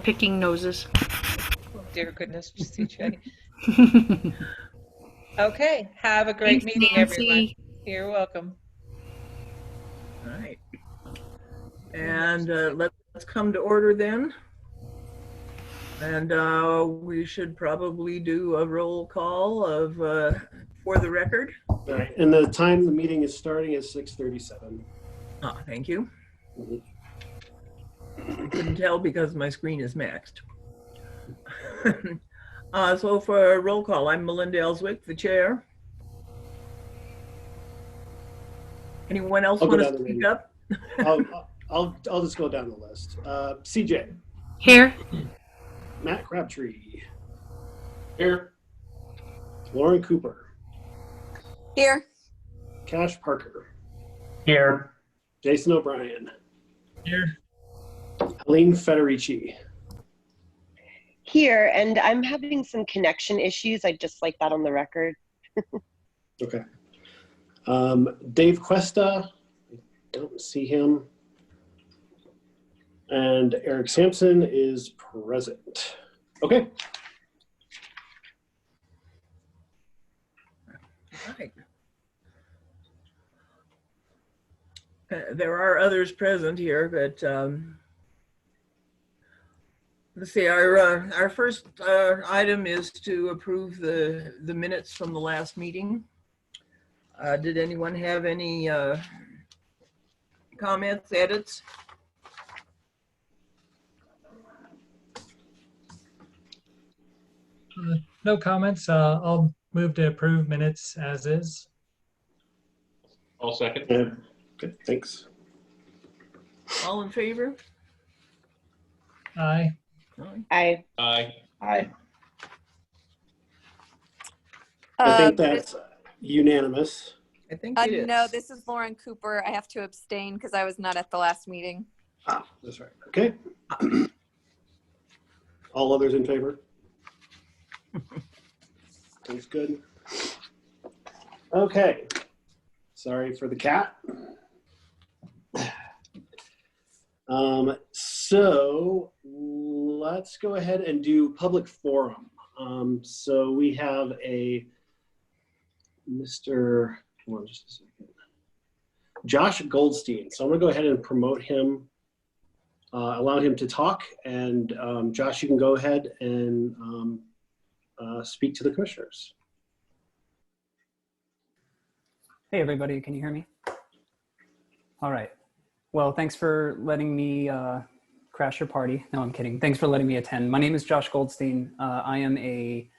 Picking noses. Oh, dear goodness, CJ. Okay, have a great Thanks, meeting, Nancy. everyone. You're welcome. All right. And let's come to order then. And we should probably do a roll call of for the record. All right, and the time the meeting is starting is 6:37. Ah, thank you. I couldn't tell because my screen is maxed. So for a roll call, I'm Melinda Ellswick, the chair. Anyone else want to speak up? I'll just go down the list. CJ. Here. Matt Crabtree. Here. Lauren Cooper. Here. Cash Parker. Here. Jason O'Brien. Here. Helene Federici. Here, and I'm having some connection issues. I'd just like that on the record. Okay. Dave Cuesta. I don't see him. And Eric Sampson is present. Okay. All right. There are others present here, but let's see. Our first item is to approve the minutes from the last meeting. Did anyone have any comments, edits? No comments. I'll move to approve minutes as is. I'll second. Okay, thanks. All in favor? Aye. I Aye. Aye. I think that's unanimous. I think it is. No, this is Lauren Cooper. I have to abstain because I was not at the last meeting. Ah, that's right. Okay. All others in favor? Sounds good. Okay. Sorry for the cat. So let's go ahead and do public forum. So we have a Mr. Hold on just a second. Josh Goldstein. So I'm gonna go ahead and promote him, allow him to talk. And Josh, you can go ahead and speak to the commissioners. Hey everybody, can you hear me? All right. Well, thanks for letting me crash your party. No, I'm kidding. Thanks for letting me attend. My name is Josh Goldstein. I am a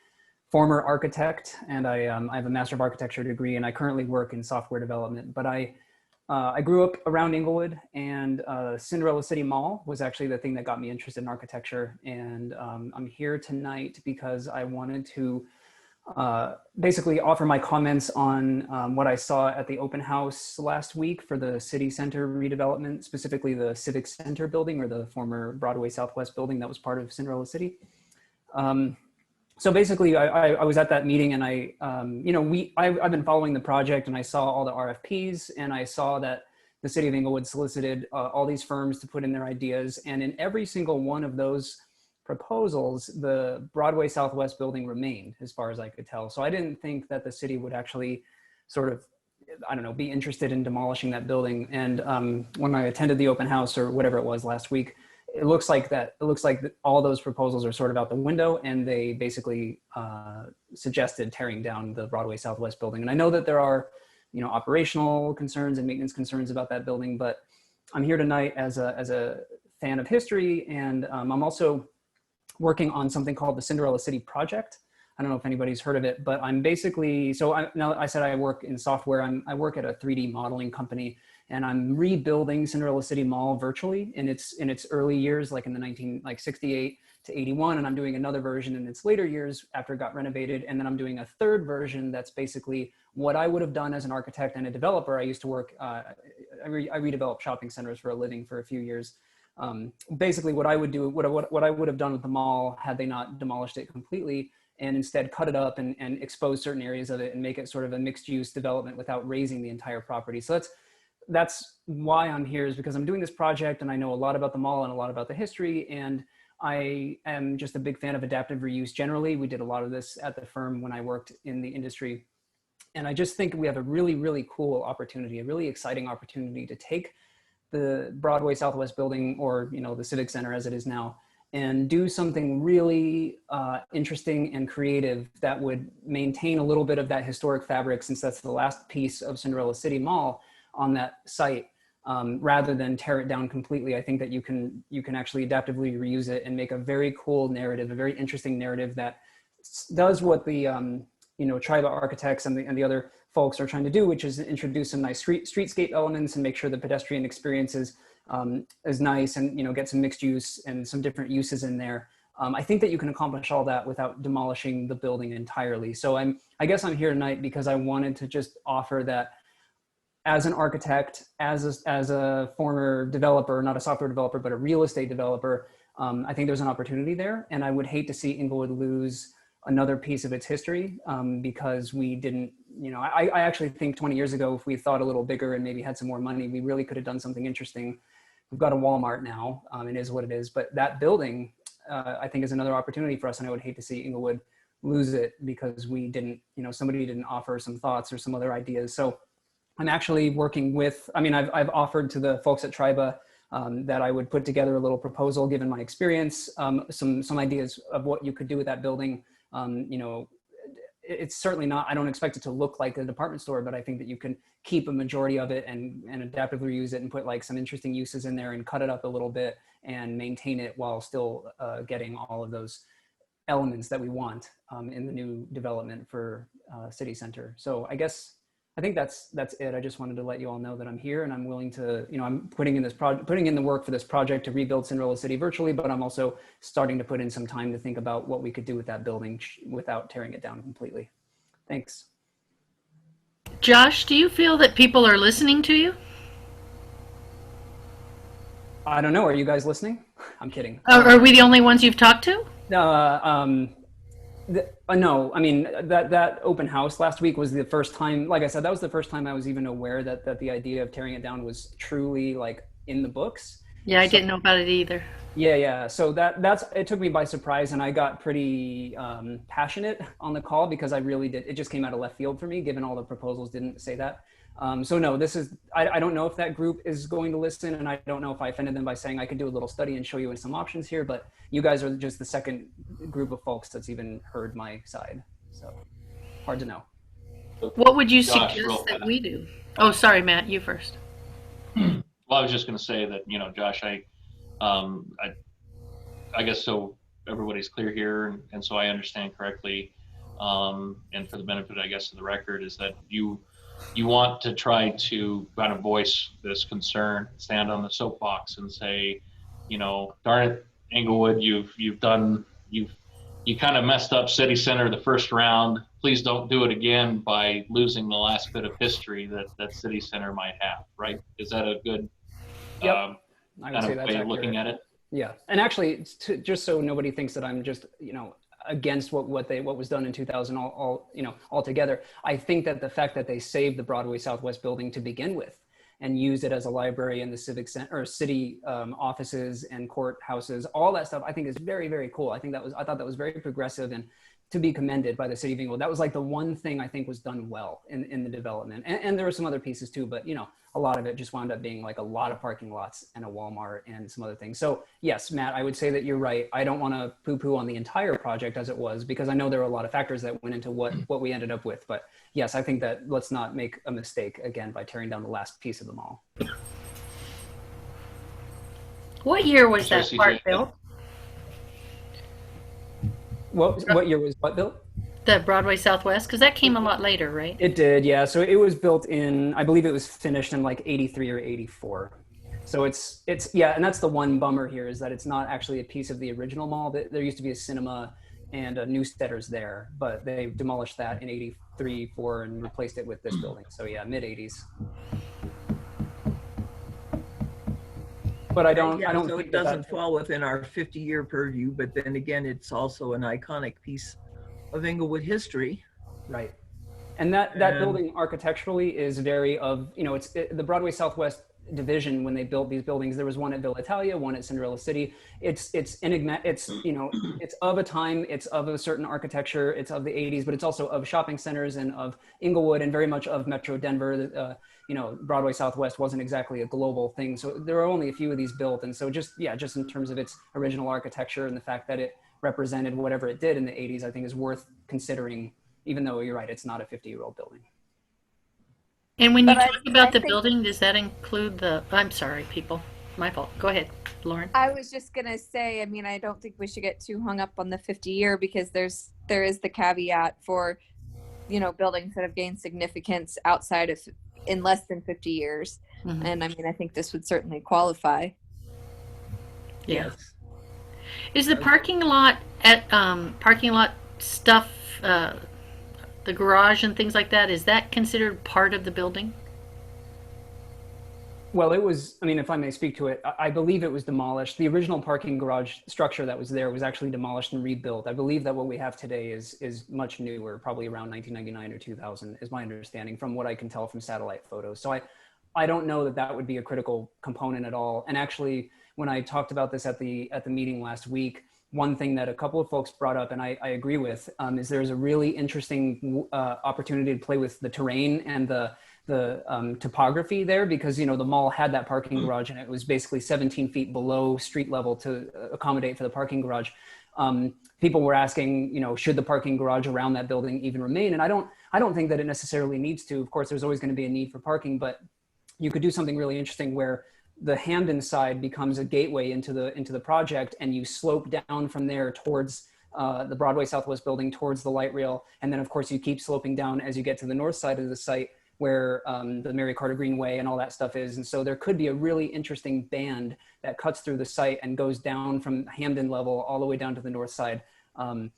former architect, and I have a Master of Architecture degree, and I currently work in software development. But I grew up around Englewood, and Cinderella City Mall was actually the thing that got me interested in architecture. And I'm here tonight because I wanted to basically offer my comments on what I saw at the open house last week for the city center redevelopment, specifically the Civic Center building, or the former Broadway Southwest building that was part of Cinderella City. So basically I was at that meeting, and I've been following the project, and I saw all the RFPs, and I saw that the city of Englewood solicited all these firms to put in their ideas. And in every single one of those proposals, the Broadway Southwest building remained, as far as I could tell. So I didn't think that the city would actually sort of, I don't know, be interested in demolishing that building. And when I attended the open house, or whatever it was last week, it looks like all those proposals are sort of out the window, and they basically suggested tearing down the Broadway Southwest building. And I know that there are, operational concerns and maintenance concerns about that building, but I'm here tonight as a fan of history, and I'm also working on something called the Cinderella City Project. I don't know if anybody's heard of it, but I'm basically, now I said I work in software. I work at a 3D modeling company, and I'm rebuilding Cinderella City Mall virtually in its early years, like in the 68 to 81. And I'm doing another version in its later years after it got renovated. And then I'm doing a third version that's basically what I would have done as an architect and a developer. I used to work, I redeveloped shopping centers for a living for a few years. Basically what I would do, what I would have done with the mall had they not demolished it completely, and instead cut it up and expose certain areas of it and make it sort of a mixed use development without raising the entire property. So that's why I'm here, is because I'm doing this project and I know a lot about the mall and a lot about the history. And I am just a big fan of adaptive reuse generally. We did a lot of this at the firm when I worked in the industry. And I just think we have a really, really cool opportunity, a really exciting opportunity to take the Broadway Southwest building, or the Civic Center as it is now, and do something really interesting and creative that would maintain a little bit of that historic fabric, since that's the last piece of Cinderella City Mall on that site. Rather than tear it down completely, I think that you can actually adaptively reuse it and make a very cool narrative, a very interesting narrative that does what the Triba architects and the other folks are trying to do, which is introduce some nice streetscape elements and make sure the pedestrian experience is nice, and get some mixed use and some different uses in there. I think that you can accomplish all that without demolishing the building entirely. So I guess I'm here tonight because I wanted to just offer that as an architect, as a former developer, not a software developer, but a real estate developer. I think there's an opportunity there, and I would hate to see Englewood lose another piece of its history because we didn't, I actually think 20 years ago, if we thought a little bigger and maybe had some more money, we really could have done something interesting. We've got a Walmart now, it is what it is, but that building, I think, is another opportunity for us, and I would hate to see Englewood lose it because we didn't, somebody didn't offer some thoughts or some other ideas. So I'm actually working with, I've offered to the folks at Triba that I would put together a little proposal, given my experience, some ideas of what you could do with that building. It's certainly not, I don't expect it to look like a department store, but I think that you can keep a majority of it and adaptively reuse it and put like some interesting uses in there and cut it up a little bit and maintain it while still getting all of those elements that we want in the new development for City Center. So I think that's it. I just wanted to let you all know that I'm here and I'm willing to, I'm putting in the work for this project to rebuild Cinderella City virtually, but I'm also starting to put in some time to think about what we could do with that building without tearing it down completely. Thanks. Josh, do you feel that people are listening to you? I don't know. Are you guys listening? I'm kidding. Are we the only ones you've talked to? No, that open house last week was the first time, like I said, that was the first time I was even aware that the idea of tearing it down was truly like in the books. Yeah, I didn't know about it either. Yeah. So it took me by surprise, and I got pretty passionate on the call because I really did. It just came out of left field for me, given all the proposals didn't say that. So no, I don't know if that group is going to listen, and I don't know if I offended them by saying I could do a little study and show you some options here, but you guys are just the second group of folks that's even heard my side. So hard to know. What would you Josh, suggest that we do? Oh, sorry, Matt, you first. Well, I was just going to say that, Josh, I guess so everybody's clear here, and so I understand correctly, and for the benefit, I guess, of the record, is that you want to try to kind of voice this concern, stand on the soapbox and say, darn it, Englewood, you kind of messed up City Center the first round. Please don't do it again by losing the last bit of history that City Center might have, right? Is that a good Yep. I would kind say of that's way of accurate. looking at it? Yeah, and actually, just so nobody thinks that I'm just against what was done in 2000 altogether, I think that the fact that they saved the Broadway Southwest building to begin with and used it as a library in the civic center or city offices and courthouses, all that stuff, I think is very, very cool. I thought that was very progressive and to be commended by the city of Englewood. That was like the one thing I think was done well in the development, and there were some other pieces too, but a lot of it just wound up being like a lot of parking lots and a Walmart and some other things. So yes, Matt, I would say that you're right. I don't want to poo-poo on the entire project as it was, because I know there were a lot of factors that went into what we ended up with. But yes, I think that let's not make a mistake again by tearing down the last piece of the mall. What year was Sorry, that CJ. park built? What year was what built? The Broadway Southwest? Because that came a lot later, right? It did, yeah. So it was built in, I believe it was finished in like 83 or 84. So it's yeah, and that's the one bummer here, is that it's not actually a piece of the original mall. There used to be a cinema and a Newsteaders there, but they demolished that in 83, 4 and replaced it with this building. So yeah, mid 80s. But I don't So think it doesn't fall within our 50-year purview, but then again, it's also an iconic piece of Englewood history. Right. And that building architecturally is very the Broadway Southwest division when they built these buildings. There was one at Villa Italia, one at Cinderella City. It's you know, it's of a time, it's of a certain architecture, it's of the 80s, but it's also of shopping centers and of Englewood and very much of Metro Denver. You know, Broadway Southwest wasn't exactly a global thing, so there are only a few of these built. And so just in terms of its original architecture and the fact that it represented whatever it did in the 80s, I think is worth considering, even though you're right, it's not a 50-year-old building. And when you But talk about the think- building, does that include the, I'm sorry, people, my fault. Go ahead, Lauren. I was just gonna say, I mean, I don't think we should get too hung up on the 50-year because there is the caveat for, you know, buildings that have gained significance outside of in less than 50 years. Mhm. And I mean, I think this would certainly qualify. Yeah. Yes. Is the parking lot stuff, the garage and things like that, is that considered part of the building? Well, it was, I mean, if I may speak to it, I believe it was demolished. The original parking garage structure that was there was actually demolished and rebuilt. I believe that what we have today is much newer, probably around 1999 or 2000 is my understanding from what I can tell from satellite photos. So I don't know that that would be a critical component at all. And actually, when I talked about this at the meeting last week, one thing that a couple of folks brought up, and I agree with, is there's a really interesting opportunity to play with the terrain and the topography there, because, you know, the mall had that parking garage and it was basically 17 feet below street level to accommodate for the parking garage. People were asking, you know, should the parking garage around that building even remain? And I don't think that it necessarily needs to. Of course, there's always going to be a need for parking, but you could do something really interesting where the Hamden side becomes a gateway into the project, and you slope down from there towards the Broadway Southwest building, towards the light rail. And then of course you keep sloping down as you get to the north side of the site where the Mary Carter Greenway and all that stuff is. And so there could be a really interesting band that cuts through the site and goes down from Hamden level all the way down to the north side. And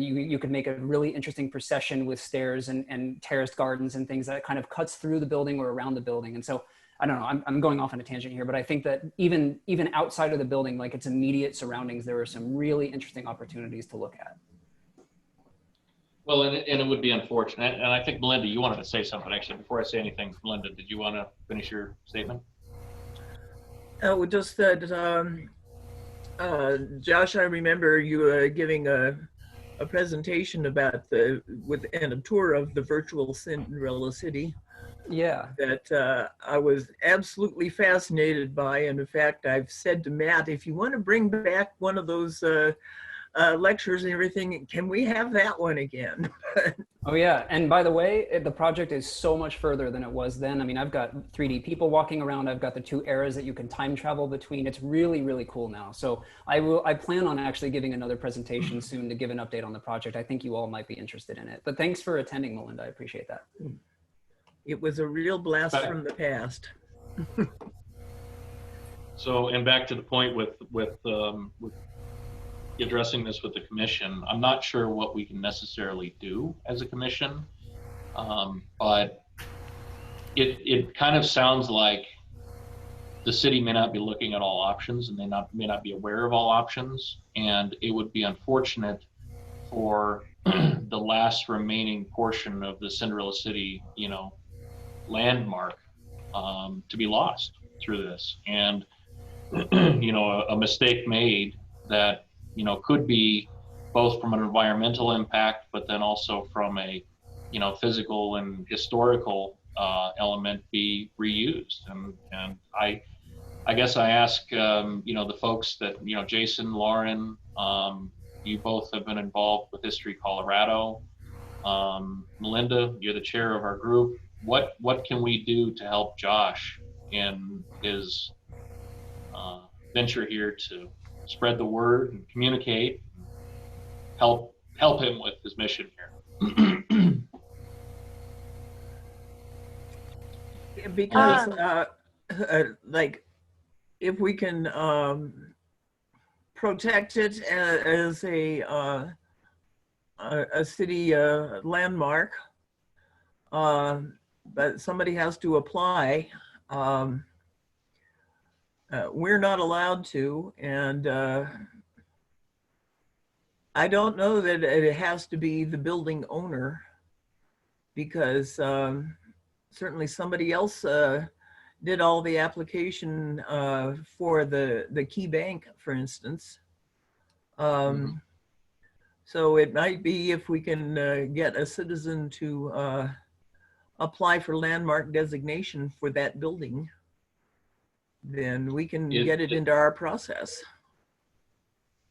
you could make a really interesting procession with stairs and terraced gardens and things that kind of cuts through the building or around the building. And so I don't know, I'm going off on a tangent here, but I think that even outside of the building, like its immediate surroundings, there are some really interesting opportunities to look at. Well, and it would be unfortunate. And I think, Melinda, you wanted to say something, actually. Before I say anything, Melinda, did you want to finish your statement? Just that, Josh, I remember you giving a presentation about and a tour of the virtual Cinderella City. Yeah. That I was absolutely fascinated by. And in fact, I've said to Matt, if you want to bring back one of those lectures and everything, can we have that one again? Oh yeah, and by the way, the project is so much further than it was then. I mean, I've got 3D people walking around. I've got the two eras that you can time travel between. It's really, really cool now. So I plan on actually giving another presentation soon to give an update on the project. I think you all might be interested in it. But thanks for attending, Melinda. I appreciate that. It was a real blast from the past. So, and back to the point with addressing this with the commission, I'm not sure what we can necessarily do as a commission, but it kind of sounds like the city may not be looking at all options, and they may not be aware of all options, and it would be unfortunate for the last remaining portion of the Cinderella City, you know, landmark to be lost through this. And you know, a mistake made that, you know, could be both from an environmental impact, but then also from a, you know, physical and historical element be reused. And I guess I ask, you know, the folks that, you know, Jason, Lauren, you both have been involved with History Colorado. Melinda, you're the chair of our group. What can we do to help Josh in his venture here to spread the word and communicate, and help him with his mission here? Because like, if we can protect it as a city landmark, but somebody has to apply. We're not allowed to, and I don't know that it has to be the building owner, because certainly somebody else did all the application for the key bank, for instance. So it might be if we can get a citizen to apply for landmark designation for that building, then we can get it into our process.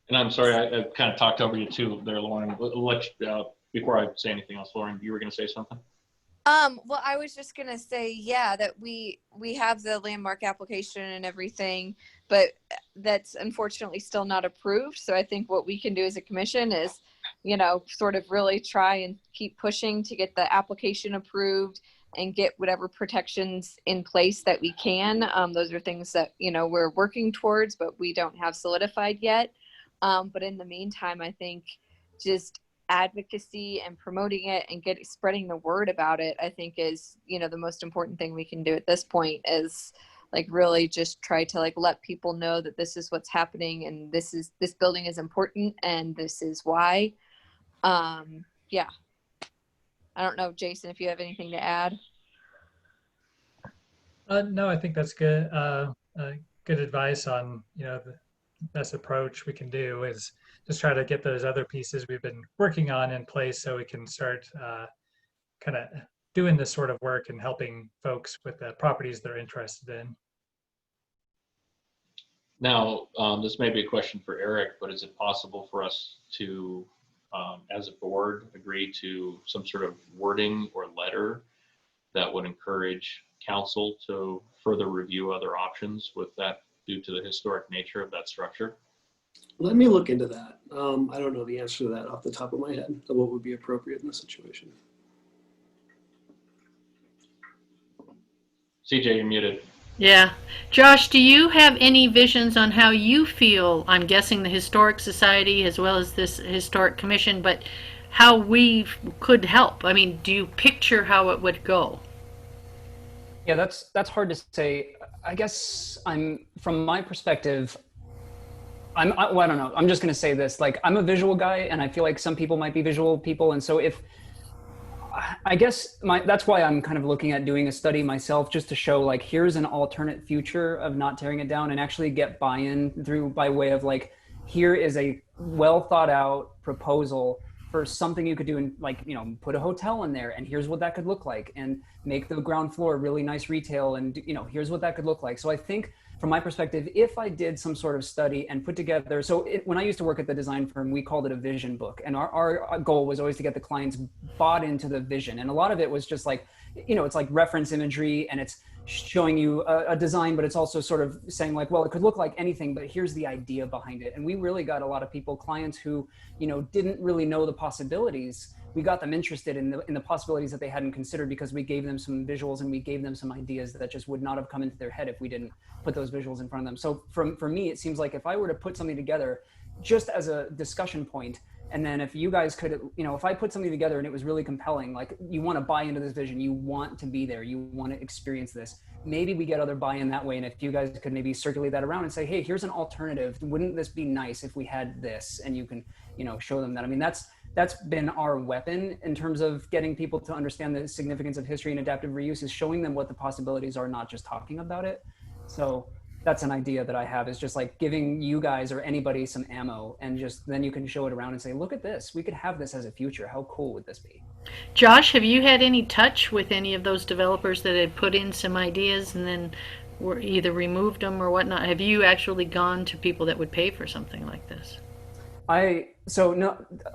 And I'm sorry, I kind of talked over you too there, Lauren. Before I say anything else, Lauren, you were going to say something? Well, I was just gonna say, yeah, that we have the landmark application and everything, but that's unfortunately still not approved. So I think what we can do as a commission is, you know, sort of really try and keep pushing to get the application approved and get whatever protections in place that we can. Those are things that, you know, we're working towards, but we don't have solidified yet. But in the meantime, I think just advocacy and promoting it and spreading the word about it, I think is, you know, the most important thing we can do at this point is like really just try to like let people know that this is what's happening and this building is important and this is why. Yeah. I don't know, Jason, if you have anything to add. No, I think that's good. Good advice on, you know, the best approach we can do is just try to get those other pieces we've been working on in place so we can start kind of doing this sort of work and helping folks with the properties they're interested in. Now, this may be a question for Eric, but is it possible for us to, as a board, agree to some sort of wording or letter that would encourage council to further review other options with that due to the historic nature of that structure? Let me look into that. I don't know the answer to that off the top of my head, of what would be appropriate in this situation. CJ, you're muted. Yeah. Josh, do you have any visions on how you feel, I'm guessing the Historic Society as well as this Historic Commission, but how we could help? I mean, do you picture how it would go? Yeah, that's hard to say. I guess from my perspective, well, I don't know. I'm just going to say this, like, I'm a visual guy and I feel like some people might be visual people. And so I guess that's why I'm kind of looking at doing a study myself, just to show like, here's an alternate future of not tearing it down and actually get buy-in by way of like, here is a well thought out proposal for something you could do and like, you know, put a hotel in there and here's what that could look like and make the ground floor really nice retail and, you know, here's what that could look like. So I think from my perspective, if I did some sort of study and put together, when I used to work at the design firm, we called it a vision book. And our goal was always to get the clients bought into the vision. And a lot of it was just like, you know, it's like reference imagery and it's showing you a design, but it's also sort of saying like, well, it could look like anything, but here's the idea behind it. And we really got a lot of clients who, you know, didn't really know the possibilities. We got them interested in the possibilities that they hadn't considered because we gave them some visuals and we gave them some ideas that just would not have come into their head if we didn't put those visuals in front of them. So for me, it seems like if I were to put something together just as a discussion point, and then if you guys could, you know, if I put something together and it was really compelling, like you want to buy into this vision, you want to be there, you want to experience this, maybe we get other buy-in that way. And if you guys could maybe circulate that around and say, hey, here's an alternative. Wouldn't this be nice if we had this? And you can, you know, show them that. I mean, that's been our weapon in terms of getting people to understand the significance of history and adaptive reuse, is showing them what the possibilities are, not just talking about it. So that's an idea that I have, is just like giving you guys or anybody some ammo and just then you can show it around and say, look at this, we could have this as a future. How cool would this be? Josh, have you had any touch with any of those developers that had put in some ideas and then were either removed them or whatnot? Have you actually gone to people that would pay for something like this? I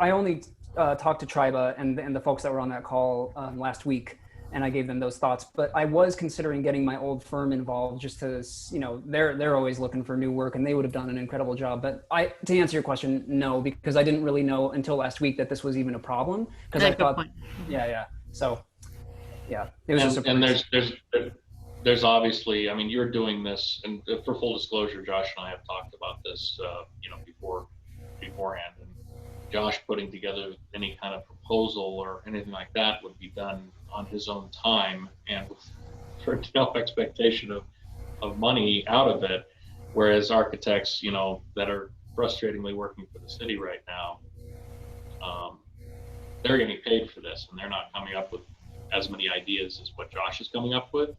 only talked to Triba and the folks that were on that call last week, and I gave them those thoughts. But I was considering getting my old firm involved, just to, you know, they're always looking for new work, and they would have done an incredible job. But to answer your question, no, because I didn't really know until last week that this was even a problem. Because I thought, yeah. So, yeah, it was just a and there's obviously, I mean, you're doing this, and for full disclosure, Josh and I have talked about this, you know, beforehand. And Josh putting together any kind of proposal or anything like that would be done on his own time and for no expectation of money out of it. Whereas architects, you know, that are frustratingly working for the city right now, they're getting paid for this and they're not coming up with as many ideas as what Josh is coming up with.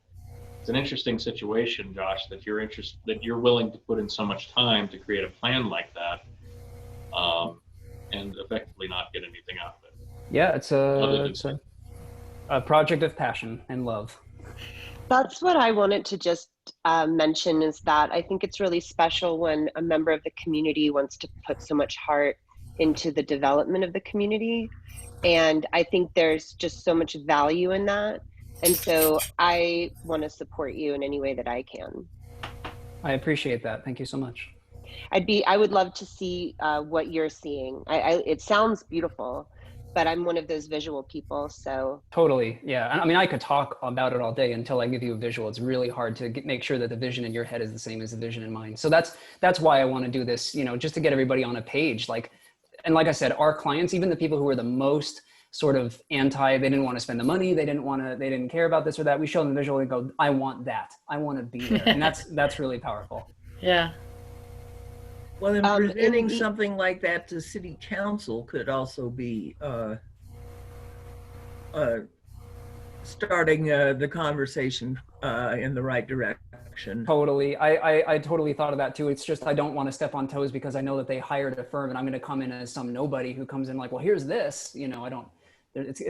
it's an interesting situation, Josh, that you're willing to put in so much time to create a plan like that, and effectively not get anything out of it. Yeah, it's Other than a project of passion and love. That's what I wanted to just mention, is that I think it's really special when a member of the community wants to put so much heart into the development of the community. And I think there's just so much value in that. And so I want to support you in any way that I can. I appreciate that. Thank you so much. I would love to see what you're seeing. It sounds beautiful, but I'm one of those visual people, so. Totally, yeah. I mean, I could talk about it all day until I give you a visual. It's really hard to make sure that the vision in your head is the same as the vision in mine. So that's why I want to do this, you know, just to get everybody on a page. And like I said, our clients, even the people who are the most sort of anti, they didn't want to spend the money, they didn't care about this or that. We show them the visual and go, I want that. I want to be there. And that's really powerful. Yeah. Well, then presenting something like that to city council could also be starting the conversation in the right direction. Totally. I totally thought of that too. It's just I don't want to step on toes because I know that they hired a firm and I'm going to come in as some nobody who comes in like, well, here's this. You know, I don't. It's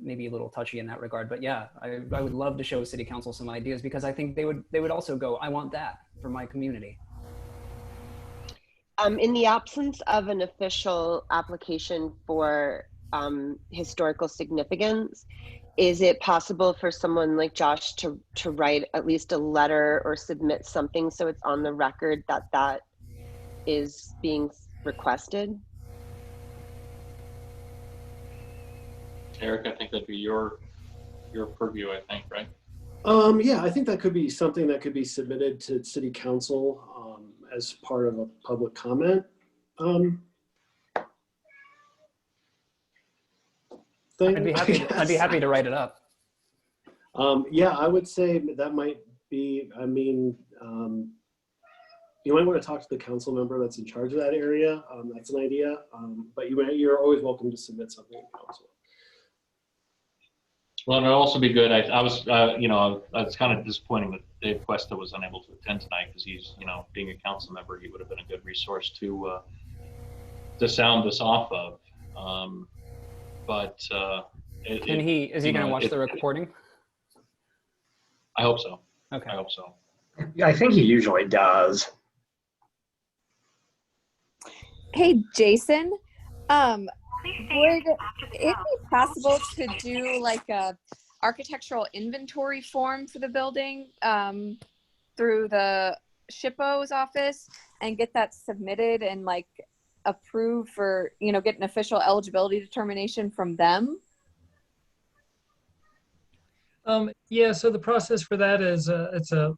maybe a little touchy in that regard. But yeah, I would love to show city council some ideas because I think they would also go, I want that for my community. In the absence of an official application for historical significance, is it possible for someone like Josh to write at least a letter or submit something so it's on the record that is being requested? Eric, I think that'd be your purview, I think, right? Yeah, I think that could be something that could be submitted to city council as part of a public comment. Thing, I'd be happy to write it up. Yeah, I would say that might be, I mean, you might want to talk to the council member that's in charge of that area. That's an idea, but you're always welcome to submit something to council. Well, and it'd also be good. I was, you know, it's kind of disappointing that Dave Cuesta was unable to attend tonight because he's, you know, being a council member, he would have been a good resource to sound this off of. Is he going to watch the recording? I hope so. Okay. I hope so. I think he usually does. Hey, Jason, would it be possible to do like a architectural inventory form for the building through the SHPO's office and get that submitted and like approved for, you know, get an official eligibility determination from them? Yeah, so the process for that is the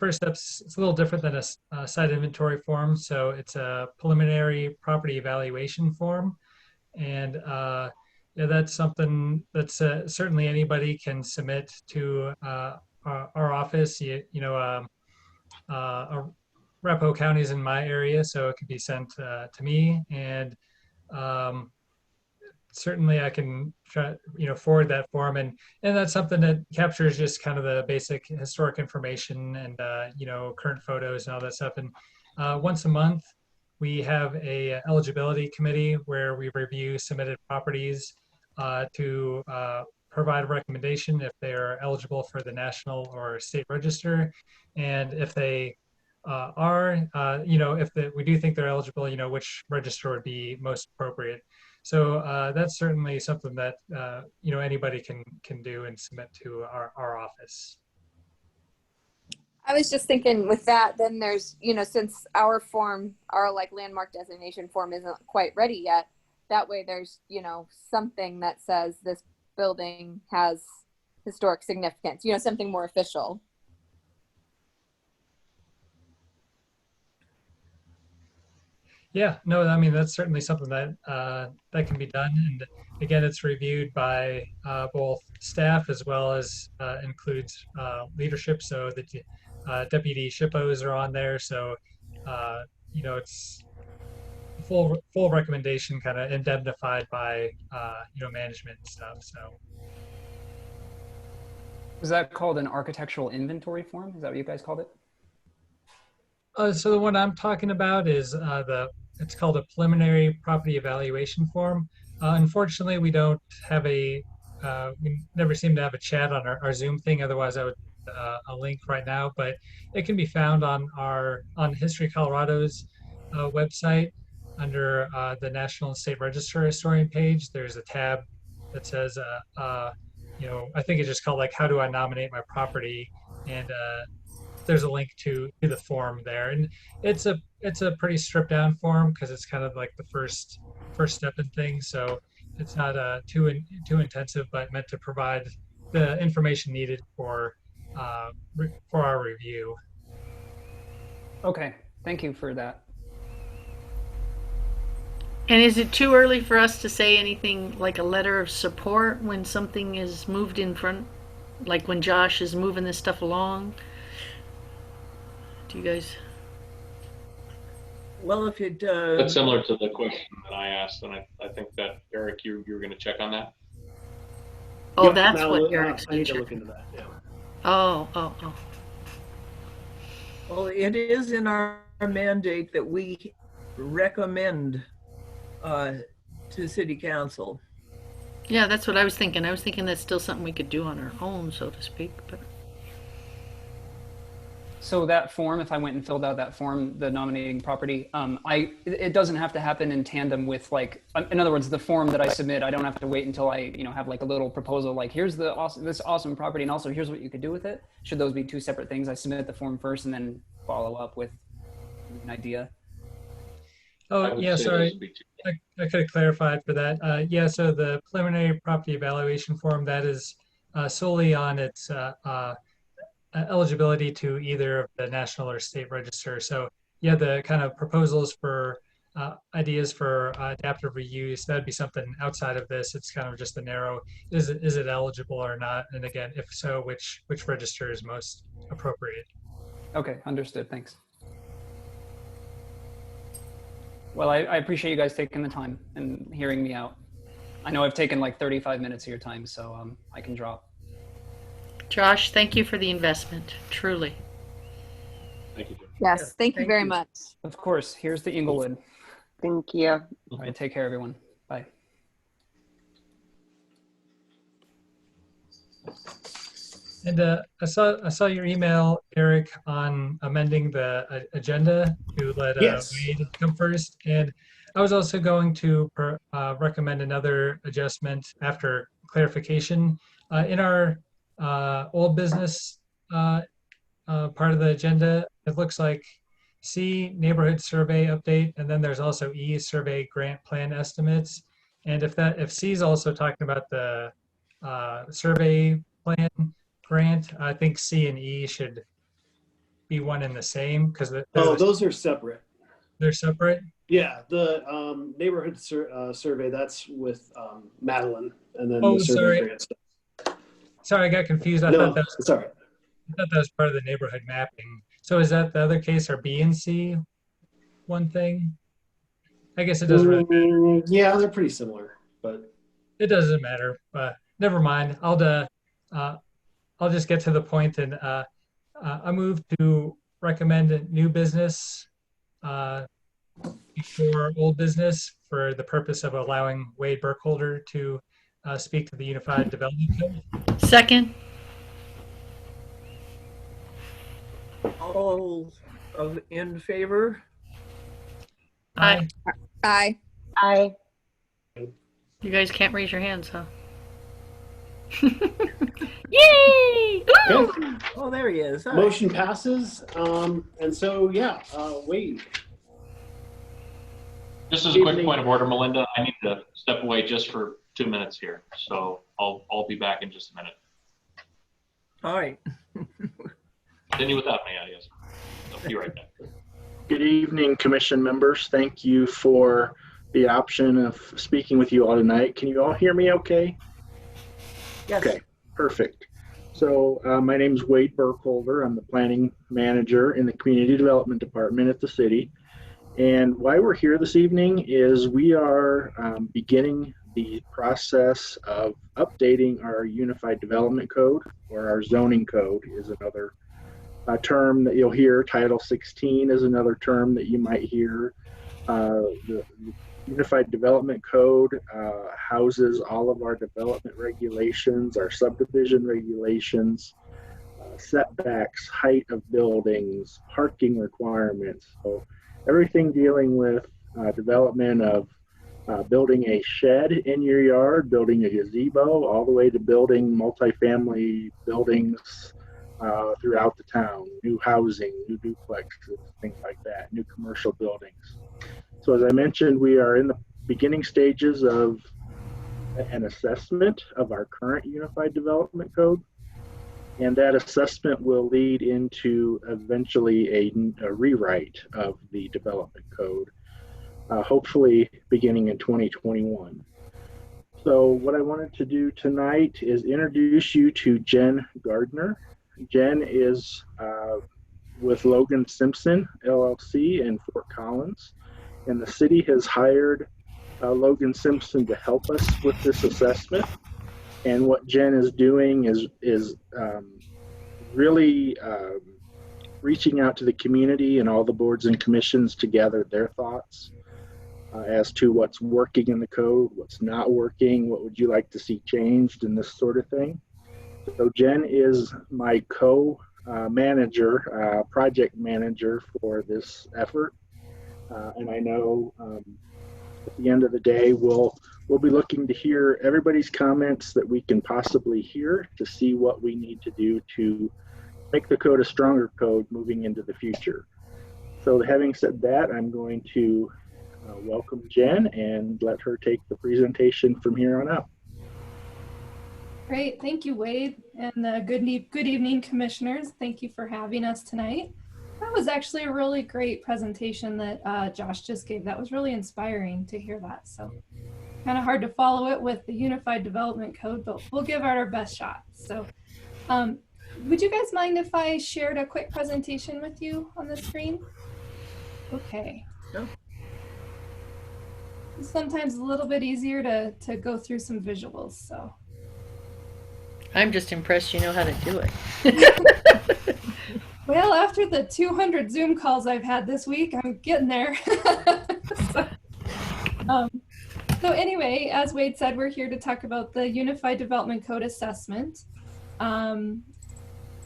first step's it's a little different than a site inventory form. So it's a preliminary property evaluation form. And yeah, that's something that's certainly anybody can submit to our office. Arapahoe County is in my area, so it could be sent to me. And certainly I can try, forward that form, and that's something that captures just kind of the basic historic information and current photos and all that stuff. And once a month, we have a eligibility committee where we review submitted properties to provide a recommendation if they are eligible for the national or state register, and if they we do think they're eligible, which register would be most appropriate. So that's certainly something that anybody can do and submit to our office. I was just thinking with that, then there's, since our form, our like landmark designation form isn't quite ready yet, that way there's, something that says this building has historic significance, something more official. Yeah, no, I mean, that's certainly something that that can be done. And again, it's reviewed by both staff as well as includes leadership. So the deputy SHPOs are on there. So, it's full recommendation kind of indemnified by, management and stuff. So. Was that called an architectural inventory form? Is that what you guys called it? So the one I'm talking about is it's called a preliminary property evaluation form. Unfortunately, we don't have we never seem to have a chat on our Zoom thing. Otherwise, I would a link right now, but it can be found on History Colorado's website under the National and State Register Historian page. There's a tab that says, I think it's just called like, how do I nominate my property? And there's a link to the form there, and it's a pretty stripped down form because it's kind of like the first step in things. So it's not too intensive, but meant to provide the information needed for our review. Okay, thank you for that. And is it too early for us to say anything like a letter of support when something is moved in front, like when Josh is moving this stuff along? Do you guys? Well, if it That's similar to the question that I asked, and I think that Eric, you were going to check on that. Oh, Yep, that's now, what Eric's I need to check. look into that. Yeah. Oh. well, it is in our mandate that we recommend to City Council. Yeah, that's what I was thinking. I was thinking that's still something we could do on our own, so to speak. But So that form, if I went and filled out that form, the nominating property, it doesn't have to happen in tandem with like, in other words, the form that I submit, I don't have to wait until I, have like a little proposal, like here's this awesome property, and also here's what you could do with it. Should those be two separate things? I submit the form first and then follow up with an idea. Oh, yeah, sorry. I could have clarified for that. So the preliminary property evaluation form, that is solely on its eligibility to either of the national or state register. So yeah, the kind of proposals for ideas for adaptive reuse, that'd be something outside of this. It's kind of just the narrow, is it eligible or not? And again, if so, which register is most appropriate? Okay, understood, thanks. Well, I appreciate you guys taking the time and hearing me out. I know I've taken like 35 minutes of your time, so I can drop. Josh, thank you for the investment, truly. Thank you. Yes, thank you very much. Of course, here's the Englewood. Thank you. All right, take care, everyone. Bye. And I saw your email, Eric, on amending the agenda to let Yes. Wade come first. And I was also going to recommend another adjustment after clarification. In our old business part of the agenda, it looks like C, neighborhood survey update, and then there's also E, survey grant plan estimates. And if C is also talking about the survey plan grant, I think C and E should be one and the same because Those are separate. They're separate. Yeah, the neighborhood survey, that's with Madeline, and then Oh, the survey sorry. grant stuff. Sorry, I got confused. I No, thought that was part of the neighborhood mapping. So is that the other case? Are B and C one thing? I guess it doesn't really matter. Yeah, they're pretty similar, but It doesn't matter. Never mind. I'll just get to the point, and I move to recommend new business before old business for the purpose of allowing Wade Burkholder to speak to the Unified Development Code. Second. All in favor? Aye. Aye. Aye. You guys can't raise your hands, huh? Yay! Woo! okay. Oh, there he is. All right. Motion passes. And so, yeah, Wade. Just as a quick point of order, Melinda, I need to step away just for 2 minutes here. So I'll be back in just a minute. All right. Continue without me, I guess. I'll be right back. Good evening, commission members. Thank you for the option of speaking with you all tonight. Can you all hear me okay? Yes. Okay, perfect. So my name is Wade Burkholder. I'm the planning manager in the community development department at the city. And why we're here this evening is we are beginning the process of updating our Unified Development Code, or our zoning code is another term that you'll hear. Title 16 is another term that you might hear. The Unified Development Code houses all of our development regulations, our subdivision regulations, setbacks, height of buildings, parking requirements. So everything dealing with development of building a shed in your yard, building a gazebo, all the way to building multifamily buildings throughout the town, new housing, new duplexes, things like that, new commercial buildings. So as I mentioned, we are in the beginning stages of an assessment of our current Unified Development Code. And that assessment will lead into eventually a rewrite of the development code, hopefully beginning in 2021. So what I wanted to do tonight is introduce you to Jen Gardner. Jen is with Logan Simpson, LLC in Fort Collins. And the city has hired Logan Simpson to help us with this assessment. And what Jen is doing is really reaching out to the community and all the boards and commissions to gather their thoughts as to what's working in the code, what's not working, what would you like to see changed, and this sort of thing. So Jen is my co-manager, project manager for this effort. And I know at the end of the day, we'll be looking to hear everybody's comments that we can possibly hear to see what we need to do to make the code a stronger code moving into the future. So having said that, I'm going to welcome Jen and let her take the presentation from here on out. Great, thank you, Wade, and good evening, commissioners. Thank you for having us tonight. That was actually a really great presentation that Josh just gave. That was really inspiring to hear that. So kind of hard to follow it with the Unified Development Code, but we'll give it our best shot. So would you guys mind if I shared a quick presentation with you on the screen? Okay. Yeah. It's sometimes a little bit easier to go through some visuals, so. I'm just impressed you know how to do it. Well, after the 200 Zoom calls I've had this week, I'm getting there. So anyway, as Wade said, we're here to talk about the Unified Development Code assessment. I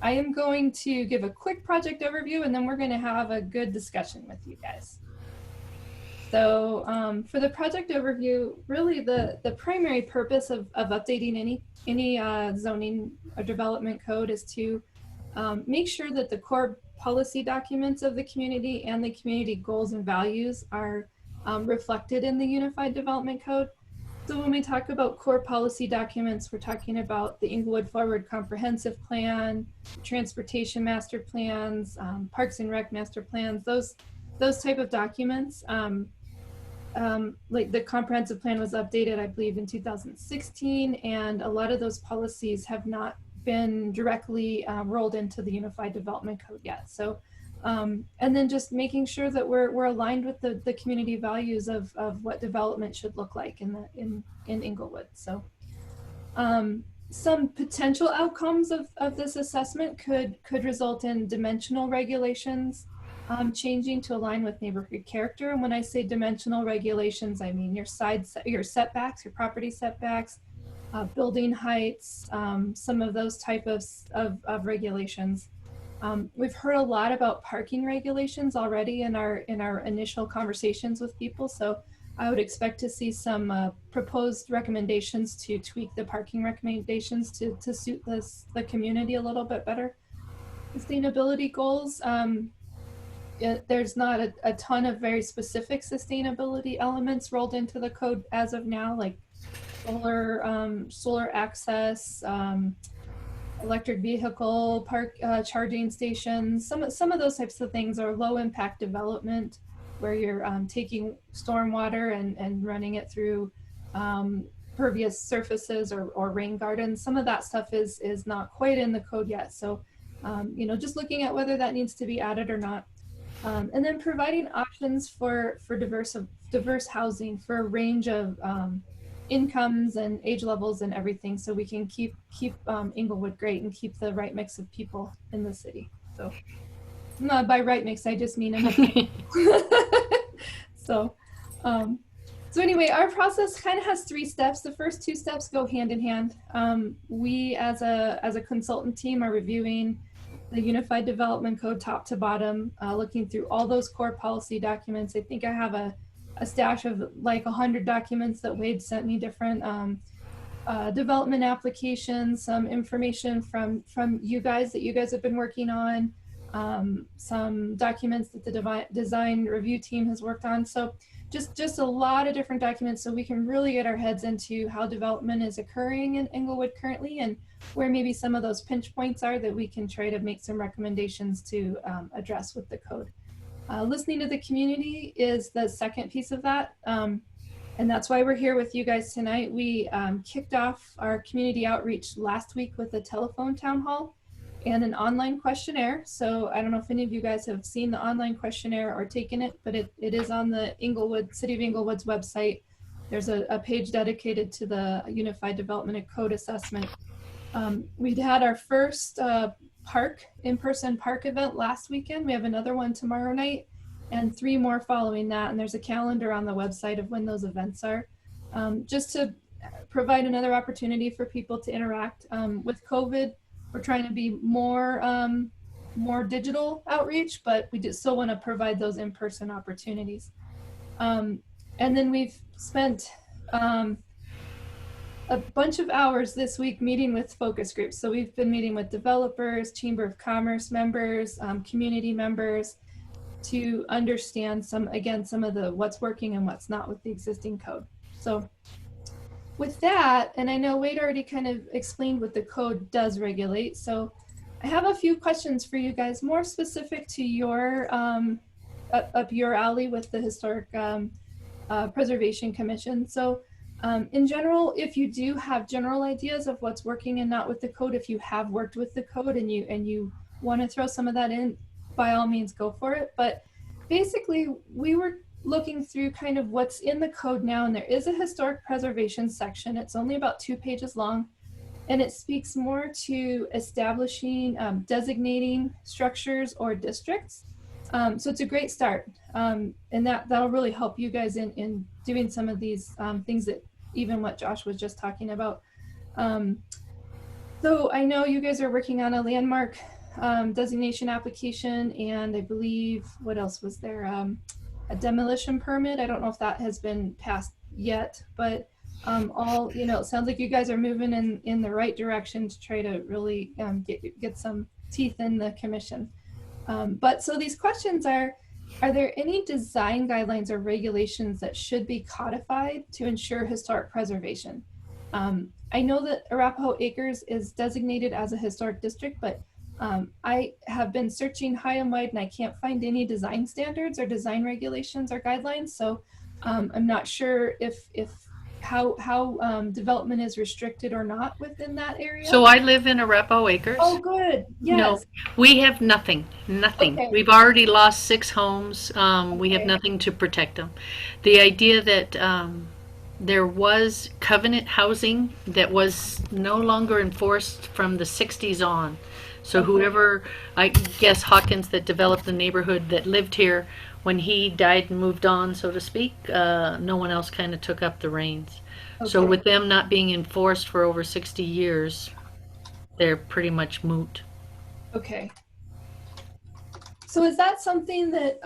am going to give a quick project overview, and then we're going to have a good discussion with you guys. So for the project overview, really the primary purpose of updating any zoning or development code is to make sure that the core policy documents of the community and the community goals and values are reflected in the Unified Development Code. So when we talk about core policy documents, we're talking about the Englewood Forward Comprehensive Plan, Transportation Master Plans, Parks and Rec Master Plans, those type of documents. Like the comprehensive plan was updated, I believe, in 2016, and a lot of those policies have not been directly rolled into the Unified Development Code yet. So, and then just making sure that we're aligned with the community values of what development should look like in Englewood. So, some potential outcomes of this assessment could result in dimensional regulations changing to align with neighborhood character. And when I say dimensional regulations, I mean your setbacks, your property setbacks, building heights, some of those type of regulations. We've heard a lot about parking regulations already in our initial conversations with people. So I would expect to see some proposed recommendations to tweak the parking recommendations to suit the community a little bit better. Sustainability goals. There's not a ton of very specific sustainability elements rolled into the code as of now, like solar access, electric vehicle park charging stations. Some of those types of things are low impact development, where you're taking stormwater and running it through pervious surfaces or rain gardens. Some of that stuff is not quite in the code yet. So, just looking at whether that needs to be added or not. And then providing options for diverse housing for a range of incomes and age levels and everything, so we can keep Englewood great and keep the right mix of people in the city. So, not by right mix, I just mean enough. So, so anyway, our process kind of has 3 steps. The first 2 steps go hand in hand. We, as a consultant team, are reviewing the Unified Development Code top to bottom, looking through all those core policy documents. I think I have a stash of like 100 documents that Wade sent me, different development applications, some information from you guys that you guys have been working on, some documents that the design review team has worked on. So just a lot of different documents, so we can really get our heads into how development is occurring in Englewood currently, and where maybe some of those pinch points are that we can try to make some recommendations to address with the code. Listening to the community is the second piece of that. And that's why we're here with you guys tonight. We kicked off our community outreach last week with a telephone town hall and an online questionnaire. So I don't know if any of you guys have seen the online questionnaire or taken it, but it is on the City of Englewood's website. There's a page dedicated to the Unified Development and Code Assessment. We'd had our first in-person park event last weekend. We have another one tomorrow night and 3 more following that. And there's a calendar on the website of when those events are, just to provide another opportunity for people to interact. With COVID, we're trying to be more digital outreach, but we still want to provide those in-person opportunities. And then we've spent a bunch of hours this week meeting with focus groups. So we've been meeting with developers, Chamber of Commerce members, community members, to understand some of the what's working and what's not with the existing code. So with that, and I know Wade already kind of explained what the code does regulate, so I have a few questions for you guys, more specific to your up your alley with the Historic Preservation Commission. So in general, if you do have general ideas of what's working and not with the code, if you have worked with the code and you want to throw some of that in, by all means go for it. But basically, we were looking through kind of what's in the code now, and there is a historic preservation section. It's only about 2 pages long, and it speaks more to establishing, designating structures or districts. So it's a great start, and that'll really help you guys in doing some of these things that even what Josh was just talking about. So I know you guys are working on a landmark designation application, and I believe, what else was there? A demolition permit. I don't know if that has been passed yet, but it sounds like you guys are moving in the right direction to try to really get some teeth in the commission. But so these questions are there any design guidelines or regulations that should be codified to ensure historic preservation? I know that Arapahoe Acres is designated as a historic district, but I have been searching high and wide and I can't find any design standards or design regulations or guidelines. So I'm not sure how development is restricted or not within that area. So I live in Arapahoe Acres. Oh, good. Yes. No, we have nothing. Okay. We've already lost 6 homes. We have Okay. nothing to protect them. The idea that there was covenant housing that was no longer enforced from the 60s on. So whoever, I guess Hawkins that developed the neighborhood that lived here, when he died and moved on, so to speak, no one else kind of took up the reins. So Okay. with them not being enforced for over 60 years, they're pretty much moot. Okay. So is that something that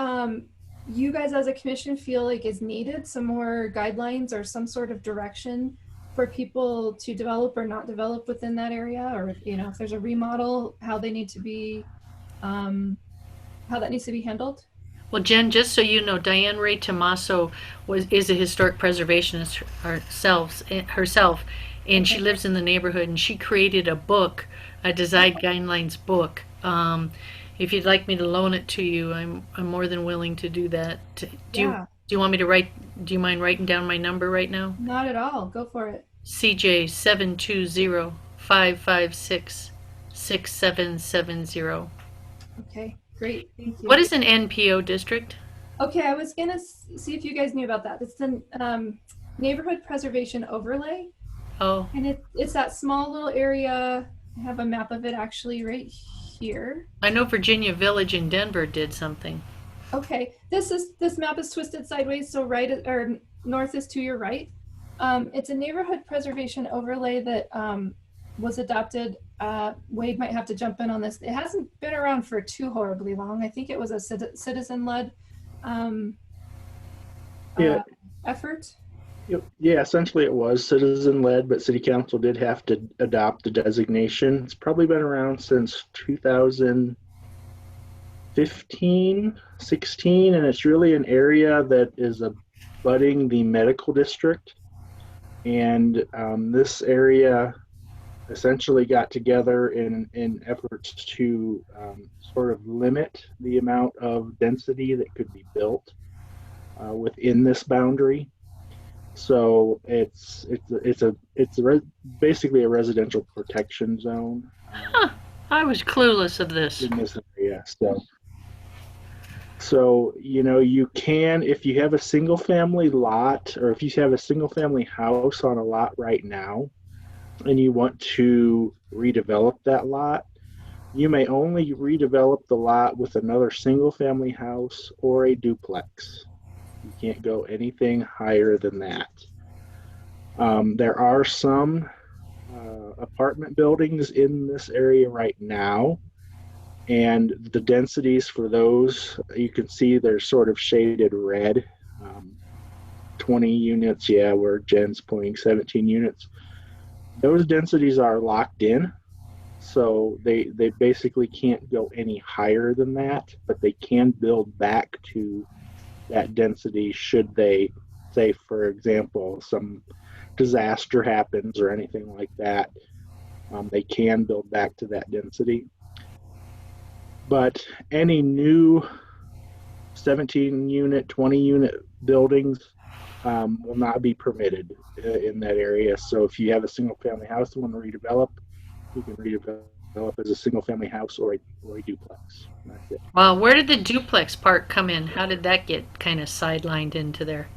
you guys as a commission feel like is needed? Some more guidelines or some sort of direction for people to develop or not develop within that area? Or, if there's a remodel, how they need to be, how that needs to be handled? Well, Jen, just so you know, Diane Ray Tomaso is a historic preservationist herself, and she lives in the neighborhood, and she created a book, a design guidelines book. If you'd like me to loan it to you, I'm more than willing to do that. Do you want me to write? Do you mind writing down my number right now? Not at all. Go for it. CJ 720-556-6770. Okay, great. Thank you. What is an NPO district? Okay, I was gonna see if you guys knew about that. It's the neighborhood preservation overlay. Oh, And it's that small little area. I have a map of it actually right here. I know Virginia Village in Denver did something. Okay, this map is twisted sideways, so or north is to your right. It's a neighborhood preservation overlay that was adopted. Wade might have to jump in on this. It hasn't been around for too horribly long. I think it was a citizen-led effort. Yeah, essentially it was citizen-led, but city council did have to adopt the designation. It's probably been around since 2015, 16, and it's really an area that is abutting the medical district. And this area essentially got together in efforts to sort of limit the amount of density that could be built within this boundary. So it's basically a residential protection zone. Huh. I was clueless of this. In this area. So you can, if you have a single family lot, or if you have a single family house on a lot right now, and you want to redevelop that lot, you may only redevelop the lot with another single family house or a duplex. You can't go anything higher than that. There are some apartment buildings in this area right now, and the densities for those, you can see they're sort of shaded red. 20 units, yeah, where Jen's pointing 17 units. Those densities are locked in, so they basically can't go any higher than that, but they can build back to that density should they, say, for example, some disaster happens or anything like that. They can build back to that density. But any new 17 unit, 20 unit buildings will not be permitted in that area. So if you have a single family house you want to redevelop, you can redevelop as a single family house or a duplex. That's it. Well, where did the duplex part come in? How did that get kind of sidelined into there?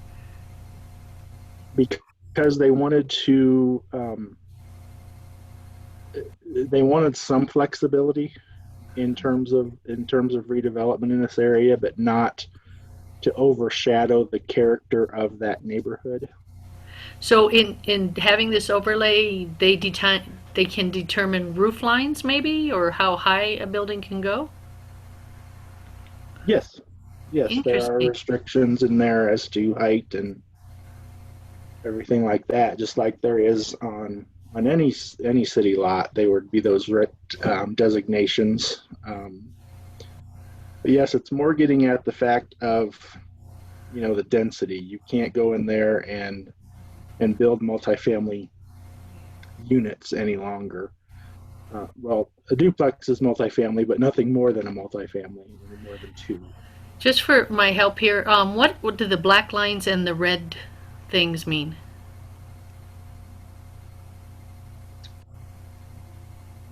Because they wanted to, they wanted some flexibility in terms of redevelopment in this area, but not to overshadow the character of that neighborhood. So in having this overlay, they can determine roof lines maybe, or how high a building can go? Yes, there are restrictions in there as to height and everything like that, just like there is on any city lot. There would be those designations. But yes, it's more getting at the fact of the density. You can't go in there and build multifamily units any longer. Well, a duplex is multifamily, but nothing more than a multifamily, any more than two. Just for my help here, what do the black lines and the red things mean?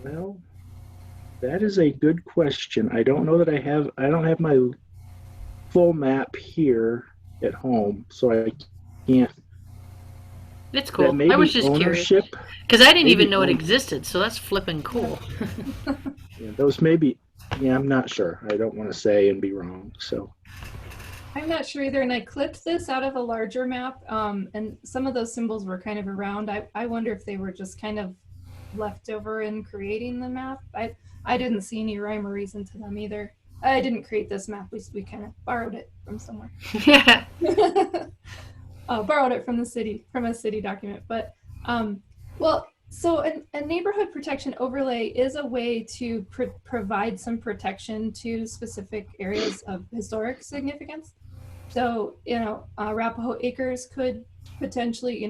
Well, that is a good question. I don't know that I don't have my full map here at home, so I can't. It's cool. I was just curious. Because I didn't even know it existed, so that's flipping cool. Yeah, those may be, I'm not sure. I don't want to say and be wrong, so. I'm not sure either, and I clipped this out of a larger map, and some of those symbols were kind of around. I wonder if they were just kind of left over in creating the map. I didn't see any rhyme or reason to them either. I didn't create this map. We kind of borrowed it from somewhere. Yeah. Borrowed it from a city document. But well, so a neighborhood protection overlay is a way to provide some protection to specific areas of historic significance. So Arapahoe Acres could potentially,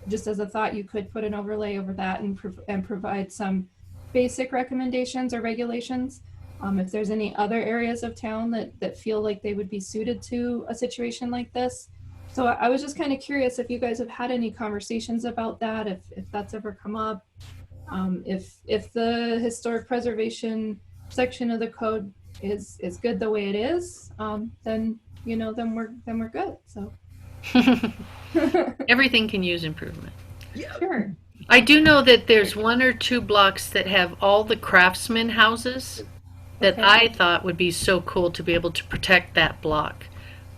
just as a thought, you could put an overlay over that and provide some basic recommendations or regulations. If there's any other areas of town that feel like they would be suited to a situation like this. So I was just kind of curious if you guys have had any conversations about that, if that's ever come up, if the historic preservation section of the code is good the way it is, then we're good. So Everything can use improvement. Sure. I do know that there's 1 or 2 blocks that have all the craftsman houses that Okay. I thought would be so cool to be able to protect that block.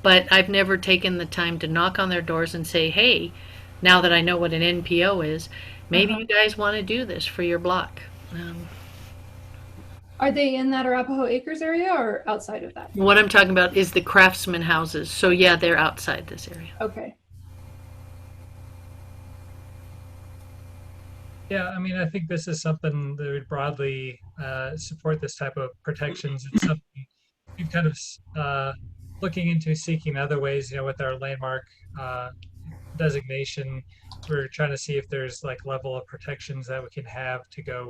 But I've never taken the time to knock on their doors and say, hey, now that I know what an NPO is, maybe you guys want to do this for your block. Are they in that Arapahoe Acres area or outside of that? What I'm talking about is the craftsman houses. So yeah, they're outside this area. Okay. Yeah, I mean, I think this is something that would broadly support this type of protections. It's something we've kind of looking into seeking other ways, you know, with our landmark designation. We're trying to see if there's like level of protections that we can have to go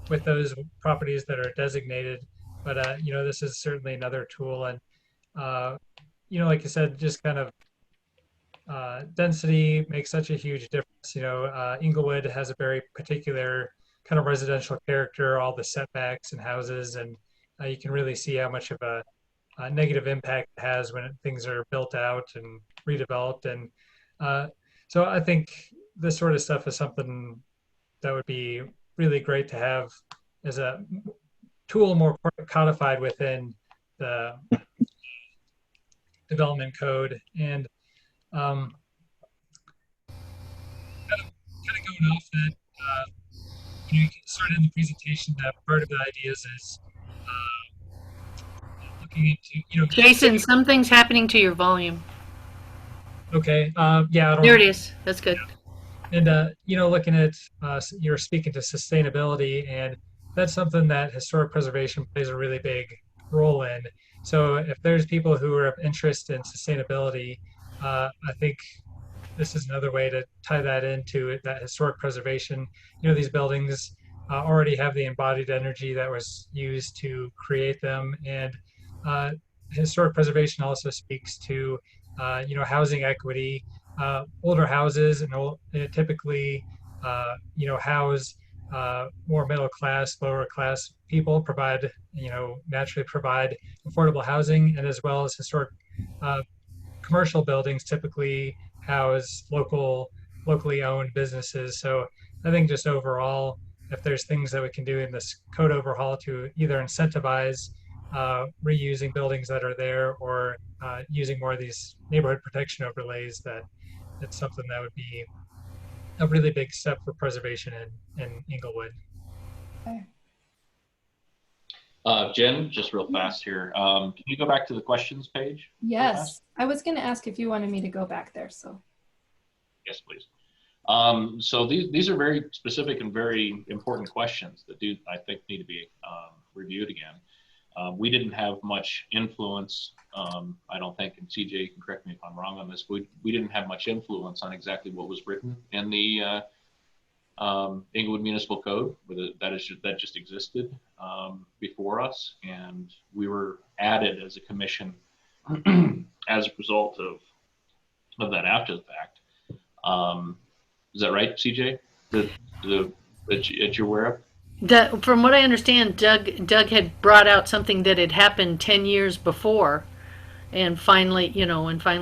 with those properties that are designated. But you know, this is certainly another tool, and you know, like you said, just kind of density makes such a huge difference. You know, Englewood has a very particular kind of residential character, all the setbacks and houses, and you can really see how much of a negative impact it has when things are built out and redeveloped. And so I think this sort of stuff is something that would be really great to have as a tool more codified within the development code. And kind of going off that, you started in the presentation that part of the ideas is looking into, you know, Jason, something's happening to your volume. Okay, yeah, I don't. There it is. That's good. And you know, looking at you're speaking to sustainability, and that's something that historic preservation plays a really big role in. So if there's people who are of interest in sustainability, I think this is another way to tie that into it, that historic preservation. You know, these buildings already have the embodied energy that was used to create them, and historic preservation also speaks to you know, housing equity. Older houses and typically you know, house more middle class, lower class people, provide, you know, naturally provide affordable housing, and as well as historic commercial buildings typically house locally owned businesses. So I think just overall, if there's things that we can do in this code overhaul to either incentivize reusing buildings that are there, or using more of these neighborhood protection overlays, that it's something that would be a really big step for preservation in Englewood. Okay. Jen, just real fast here. Can you go back to the questions page? Yes. I was going to ask if you wanted me to go back there. So. Yes, please. So these are very specific and very important questions that I think need to be reviewed again. We didn't have much influence, I don't think, and CJ, you can correct me if I'm wrong on this, we didn't have much influence on exactly what was written in the Englewood Municipal Code. That just existed before us, and we were added as a commission as a result of that after the fact. Is that right, CJ? That you're aware of? From what I understand, Doug had brought out something that had happened 10 years before, and finally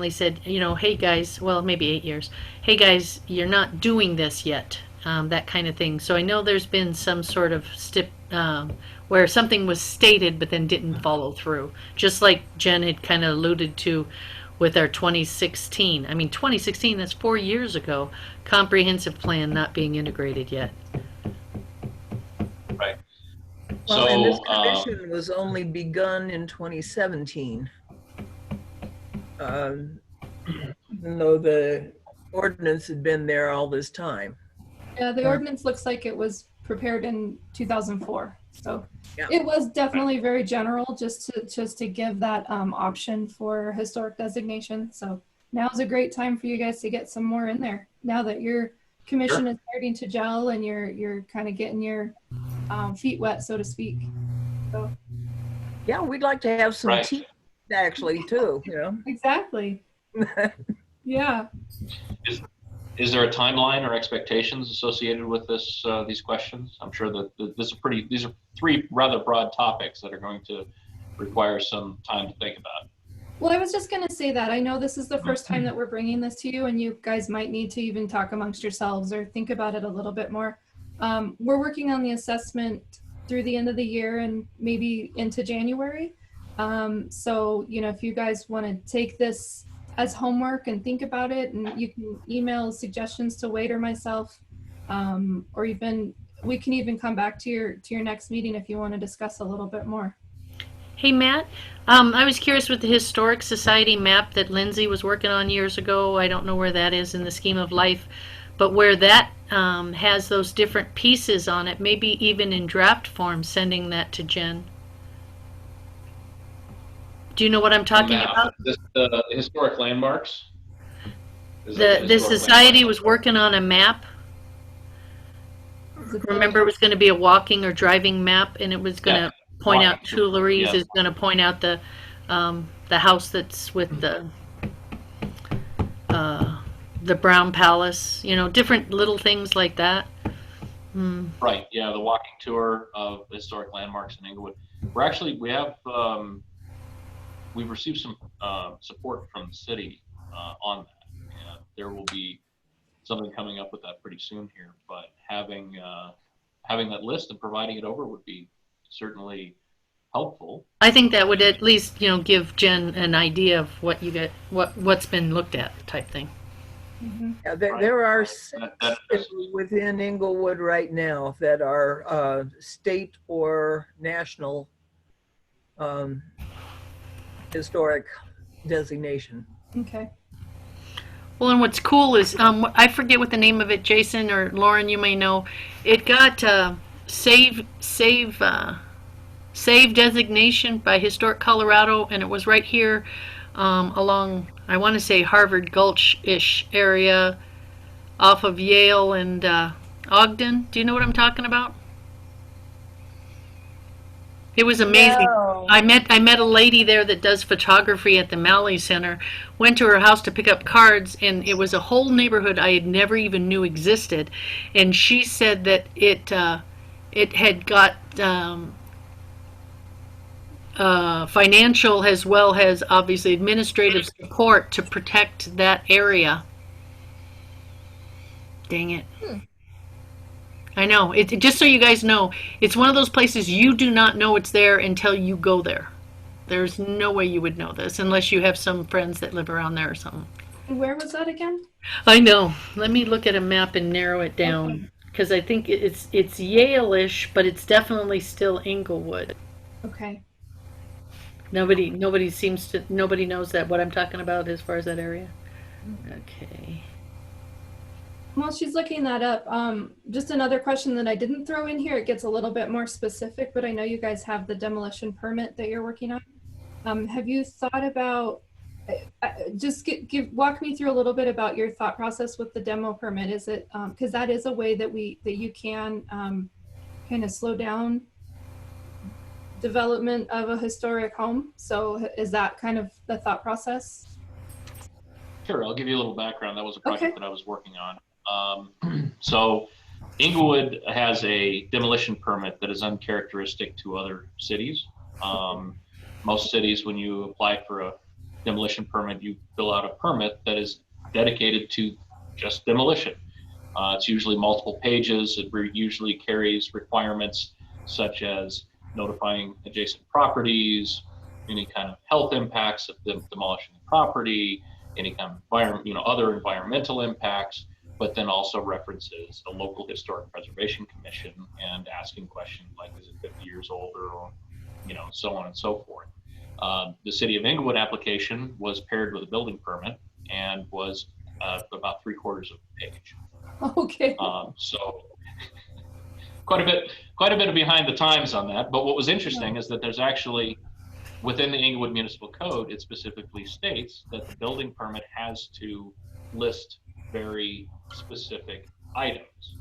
said, you know, hey guys, well, maybe 8 years, hey guys, you're not doing this yet, that kind of thing. So I know there's been some sort of where something was stated but then didn't follow through, just like Jen had kind of alluded to with our 2016. I mean, 2016, that's 4 years ago, comprehensive plan not being integrated yet. Right. Well, So, and this commission was only begun in 2017. Even though the ordinance had been there all this time. Yeah, the ordinance looks like it was prepared in 2004. So Yeah. it was definitely very general, just to give that option for historic designation. So now's a great time for you guys to get some more in there. Now that your commission is starting to gel and you're kind of getting your feet wet, so to speak. So Yeah, we'd like to have some Right. teeth actually too, you know. exactly. Yeah. is there a timeline or expectations associated with these questions? I'm sure that these are three rather broad topics that are going to require some time to think about. Well, I was just going to say that. I know this is the first time that we're bringing this to you, and you guys might need to even talk amongst yourselves or think about it a little bit more. We're working on the assessment through the end of the year and maybe into January. So, you know, if you guys want to take this as homework and think about it, and you can email suggestions to Wade or myself, or even we can even come back to your next meeting if you want to discuss a little bit more. Hey, Matt, I was curious with the Historic Society map that Lindsay was working on years ago. I don't know where that is in the scheme of life, but where that has those different pieces on it, maybe even in draft form, sending that to Jen. Do you know what I'm talking about? This, historic landmarks? The society was working on a map. Remember, it was going to be a walking or driving map, and it was going to point out Tuileries. It's going to point out the house that's with the Brown Palace. You know, different little things like that. Right. Yeah, the walking tour of historic landmarks in Englewood. We've received some support from the city on that. And there will be something coming up with that pretty soon here. But having that list and providing it over would be certainly helpful. I think that would at least, you know, give Jen an idea of what you get, what's been looked at, type thing. Mm-hmm. Yeah, there are 6 within Englewood right now that are state or national historic designation. Okay. Well, and what's cool is, I forget what the name of it, Jason or Lauren, you may know. It got save designation by Historic Colorado, and it was right here along, I want to say Harvard Gulch-ish area off of Yale and Ogden. Do you know what I'm talking about? It was amazing. No. I met a lady there that does photography at the Malley Center. Went to her house to pick up cards, and it was a whole neighborhood I had never even knew existed. And she said that it had got financial as well as obviously administrative support to protect that area. Dang it. I know. Just so you guys know, it's one of those places you do not know it's there until you go there. There's no way you would know this unless you have some friends that live around there or something. Where was that again? I know. Let me look at a map and narrow it down, because I think it's Yale-ish, but it's definitely still Englewood. Okay. Nobody knows that what I'm talking about as far as that area. Okay. While she's looking that up, just another question that I didn't throw in here. It gets a little bit more specific, but I know you guys have the demolition permit that you're working on. Have you thought about, just walk me through a little bit about your thought process with the demo permit? Is it, because that is a way that you can kind of slow down development of a historic home. So is that kind of the thought process? Sure, I'll give you a little background. That was a project that I was working on. So Englewood has a demolition permit that is uncharacteristic to other cities. Most cities, when you apply for a demolition permit, you fill out a permit that is dedicated to just demolition. It's usually multiple pages. It usually carries requirements such as notifying adjacent properties, any kind of health impacts of demolishing the property, any kind of other environmental impacts, but then also references a local historic preservation commission and asking questions like, is it 50 years older, or so on and so forth. The City of Englewood application was paired with a building permit and was about 3/4 of a page. Okay. So quite a bit of behind the times on that. But what was interesting is that there's actually, within the Englewood Municipal Code, it specifically states that the building permit has to list very specific items.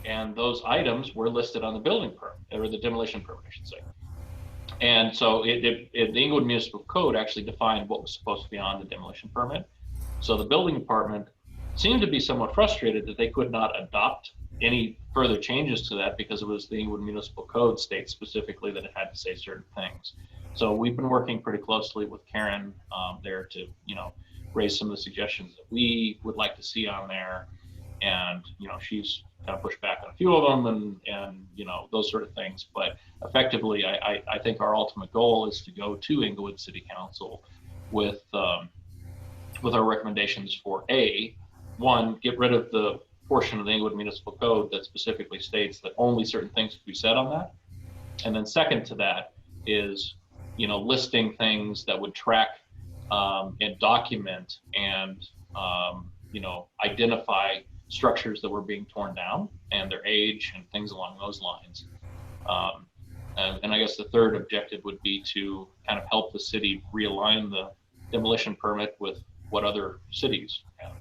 And those items were listed on the building permit, or the demolition permit, I should say. And so the Englewood Municipal Code actually defined what was supposed to be on the demolition permit. So the building department seemed to be somewhat frustrated that they could not adopt any further changes to that because it was the Englewood Municipal Code states specifically that it had to say certain things. So we've been working pretty closely with Karen there to, raise some of the suggestions that we would like to see on there. And, she's kind of pushed back on a few of them and those sort of things. But effectively, I think our ultimate goal is to go to Englewood City Council with our recommendations for one, get rid of the portion of the Englewood Municipal Code that specifically states that only certain things can be said on that. And then second to that is, listing things that would track and document and, identify structures that were being torn down and their age and things along those lines. And I guess the third objective would be to kind of help the city realign the demolition permit with what other cities have.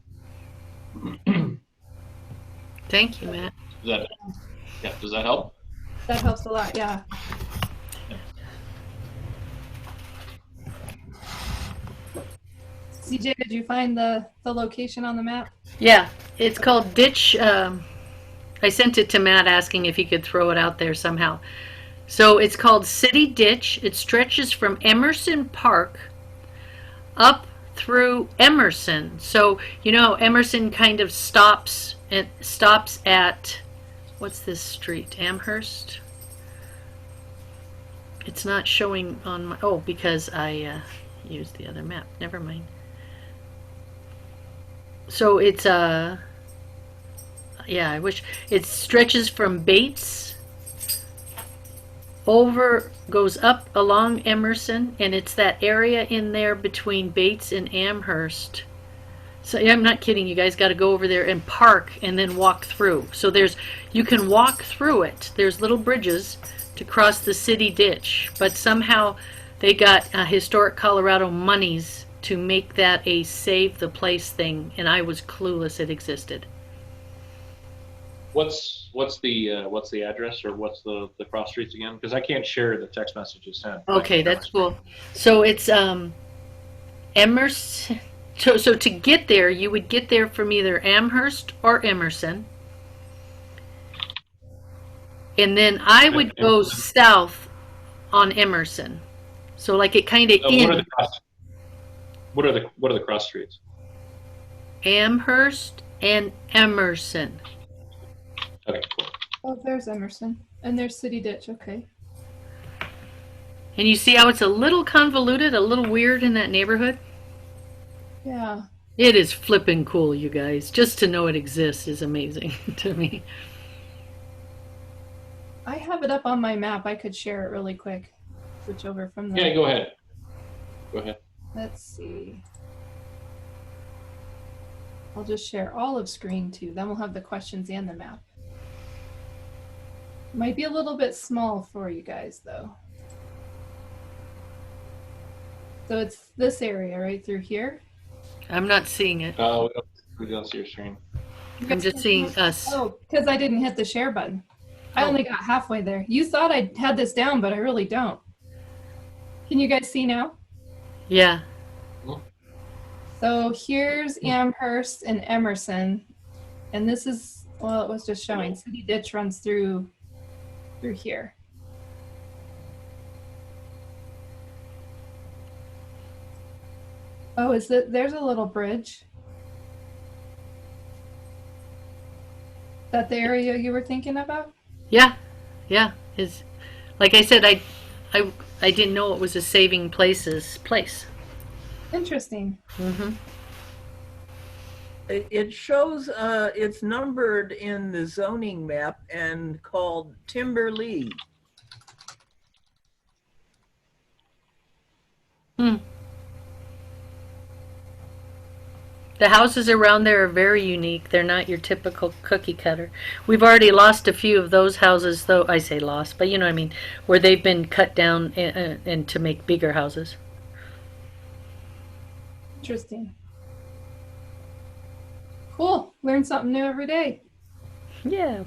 Thank you, Matt. Does that help? That helps a lot, yeah. CJ, did you find the location on the map? Yeah, it's called Ditch. I sent it to Matt asking if he could throw it out there somehow. So it's called City Ditch. It stretches from Emerson Park up through Emerson. So Emerson kind of stops at, what's this street? Amherst? It's not showing on my, because I used the other map. Never mind. So it's I wish it stretches from Bates goes up along Emerson, and it's that area in there between Bates and Amherst. So I'm not kidding, you guys got to go over there and park and then walk through. So you can walk through it. There's little bridges to cross the city ditch, but somehow they got Historic Colorado monies to make that a save the place thing, and I was clueless it existed. What's the address or what's the cross streets again? Because I can't share the text messages sent. Okay, that's cool. So it's Emerson. So to get there, you would get there from either Amherst or Emerson, and then I would go south on Emerson. So like it kind of What are the cross streets? Amherst and Emerson. Okay, cool. Oh, there's Emerson. And there's City Ditch, okay. And you see how it's a little convoluted, a little weird in that neighborhood? Yeah. It is flippin' cool, you guys. Just to know it exists is amazing to me. I have it up on my map. I could share it really quick. Switch over from the... Yeah, go ahead. Go ahead. Let's see. I'll just share all of screen too. Then we'll have the questions and the map. Might be a little bit small for you guys though. So it's this area right through here. I'm not seeing it. Oh, we don't see your screen. I'm just seeing us. Oh, because I didn't hit the share button. I only got halfway there. You thought I had this down, but I really don't. Can you guys see now? Yeah. So here's Amherst and Emerson. And this is, well, it was just showing. City Ditch runs through here. Oh, there's a little bridge. That the area you were thinking about? Yeah. Is like I said, I didn't know it was a saving place. Interesting. Mm-hmm. It shows it's numbered in the zoning map and called Timberlea. The houses around there are very unique. They're not your typical cookie cutter. We've already lost a few of those houses, though. I say lost, but you know what I mean, where they've been cut down and to make bigger houses. Interesting. Cool. Learn something new every day. Yeah.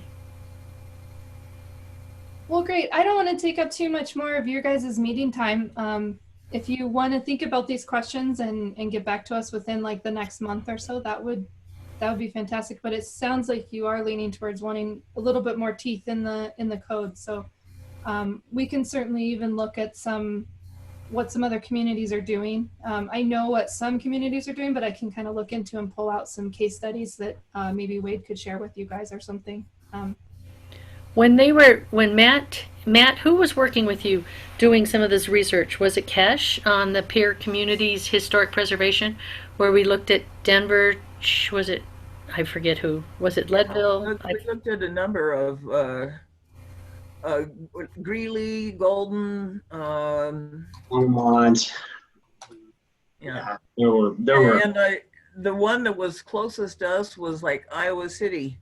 Well, great. I don't want to take up too much more of your guys' meeting time. If you want to think about these questions and get back to us within like the next month or so, that would that would be fantastic. But it sounds like you are leaning towards wanting a little bit more teeth in the code. So we can certainly even look at what some other communities are doing. I know what some communities are doing, but I can kind of look into and pull out some case studies that maybe Wade could share with you guys or something. When Matt, who was working with you doing some of this research? Was it Kesh on the peer communities historic preservation, where we looked at Denver? Was it? I forget who. Was it Leadville? We looked at a number of Greeley, Golden, Vermont. yeah. There were. And the one that was closest to us was like Iowa City.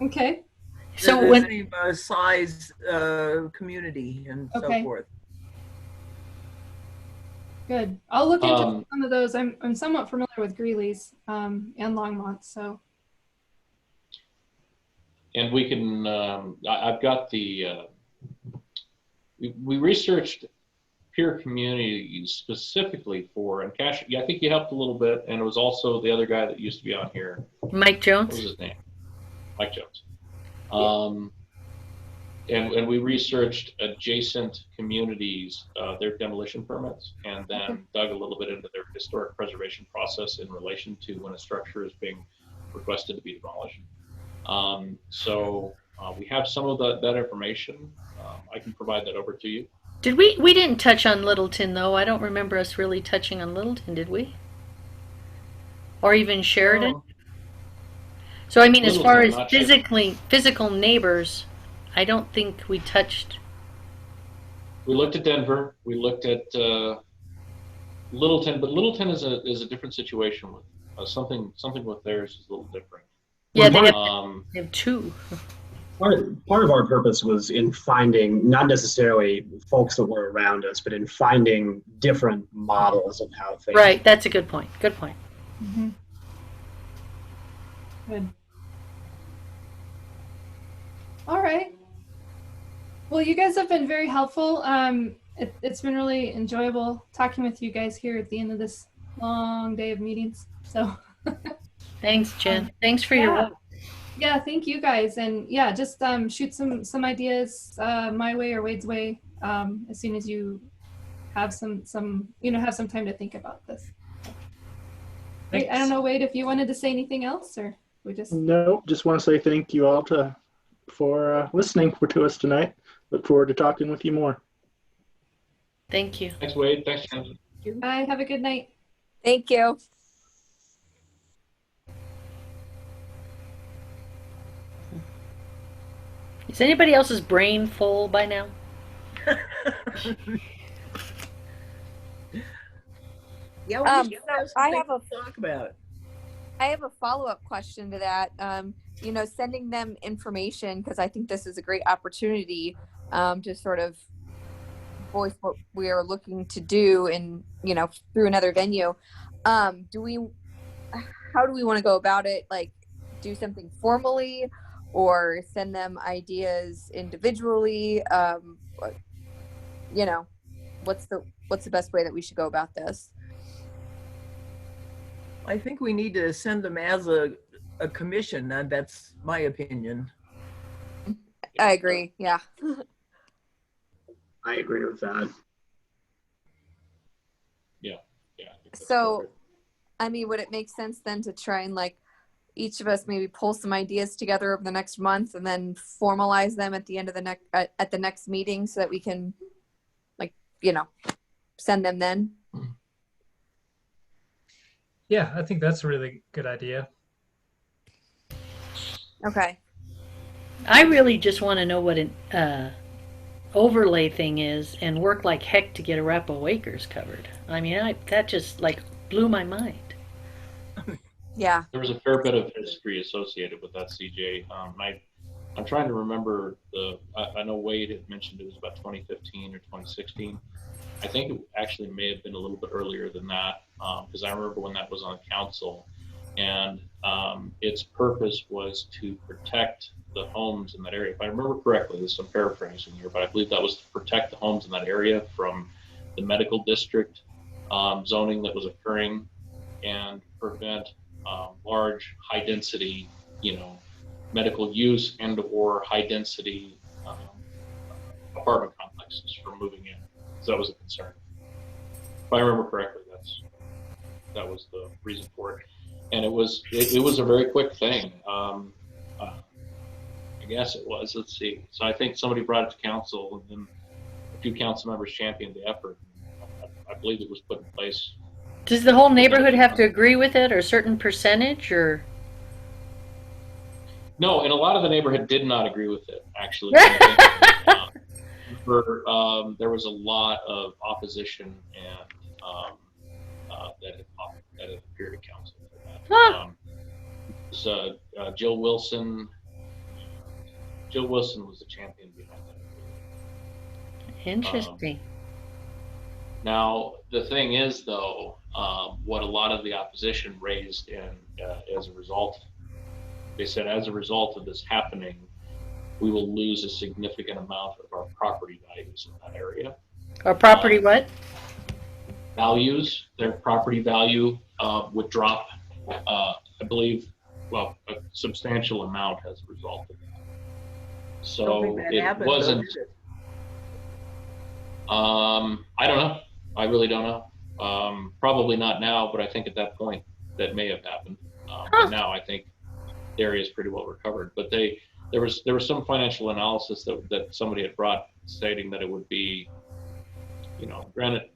Okay. So the when same size community and so Okay. forth. Good. I'll look into some of those. I'm somewhat familiar with Greeley's and Longmont, so. And we can, I've got the, we researched peer communities specifically for, and Cash, I think you helped a little bit, and it was also the other guy that used to be on here. Mike Jones? What was his name? Mike Jones. And we researched adjacent communities, their demolition permits, and then dug a little bit into their historic preservation process in relation to when a structure is being requested to be demolished. So we have some of that information. I can provide that over to you. Did we didn't touch on Littleton though. I don't remember us really touching on Littleton, did we? Or even Sheridan? Oh, So I mean, as far Littleton, as not physical neighbors, I don't think we touched. We looked at Denver. We looked at Littleton, but Littleton is a different situation with something with theirs is a little different. Yeah, Well, they have two. Part of our purpose was in finding not necessarily folks that were around us, but in finding different models of how things. Right, that's a good point. Good point. Mm-hmm. Good. All right. Well, you guys have been very helpful. It's been really enjoyable talking with you guys here at the end of this long day of meetings. So. Thanks, Jen. Thanks for your work. Yeah, thank you guys, and yeah, just shoot some ideas my way or Wade's way as soon as you have some have some time to think about this. Great. I don't know, Wade, if you wanted to say anything else, or we just. No, just want to say thank you all for listening to us tonight. Look forward to talking with you more. Thank you. Thanks, Wade. Thanks, Jen. Bye. Have a good night. Thank you. Is anybody else's brain full by now? Yeah, we So I have a talk about. I have a follow-up question to that. Sending them information, because I think this is a great opportunity to sort of voice what we are looking to do in, through another venue. How do we want to go about it? Like, do something formally or send them ideas individually? What's the best way that we should go about this? I think we need to send them as a commission. That's my opinion. I agree. Yeah. I agree with that. Yeah. I think that's So, perfect. I mean, would it make sense then to try and each of us maybe pull some ideas together over the next month and then formalize them at the end of the next meeting so that we can send them then? Yeah, I think that's a really good idea. Okay. I really just want to know what an overlay thing is and work like heck to get Arapahoe Acres covered. I mean, that just blew my mind. Yeah. There was a fair bit of history associated with that, CJ. I'm trying to remember I know Wade had mentioned it was about 2015 or 2016. I think it actually may have been a little bit earlier than that, because I remember when that was on council, and its purpose was to protect the homes in that area. If I remember correctly, this is some paraphrasing here, but I believe that was to protect the homes in that area from the medical district zoning that was occurring and prevent large, high density, medical use and or high density apartment complexes from moving in. So that was a concern. If I remember correctly, that was the reason for it. And it was a very quick thing. I guess it was. Let's see. So I think somebody brought it to council, and then a few council members championed the effort. I believe it was put in place. Does the whole neighborhood have to agree with it, or a certain percentage, or? No, and a lot of the neighborhood did not agree with it, actually. There was a lot of opposition and that had appeared at council for that. So Jill Wilson was the champion behind that. Interesting. Now, the thing is, though, what a lot of the opposition raised as a result, they said, as a result of this happening, we will lose a significant amount of our property values in that area. Our property what? Values, their property value would drop, I believe, a substantial amount as a result of that. So it wasn't, I don't know. I really don't know. Probably not now, but I think at that point that may have happened. But now I think the area is pretty well recovered. But there was some financial analysis that somebody had brought stating that it would be, granted,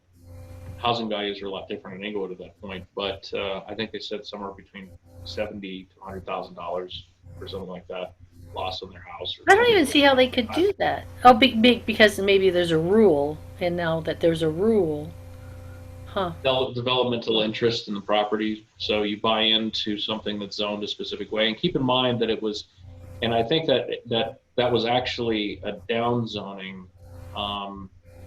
housing values are a lot different in Englewood at that point, but I think they said somewhere between $70,000 to $100,000 or something like that loss on their house. I don't even see how they could do that. Oh, big because maybe there's a rule, and now that there's a rule, developmental interest in the property. So you buy into something that's zoned a specific way, and keep in mind that it was, and I think that was actually a down zoning.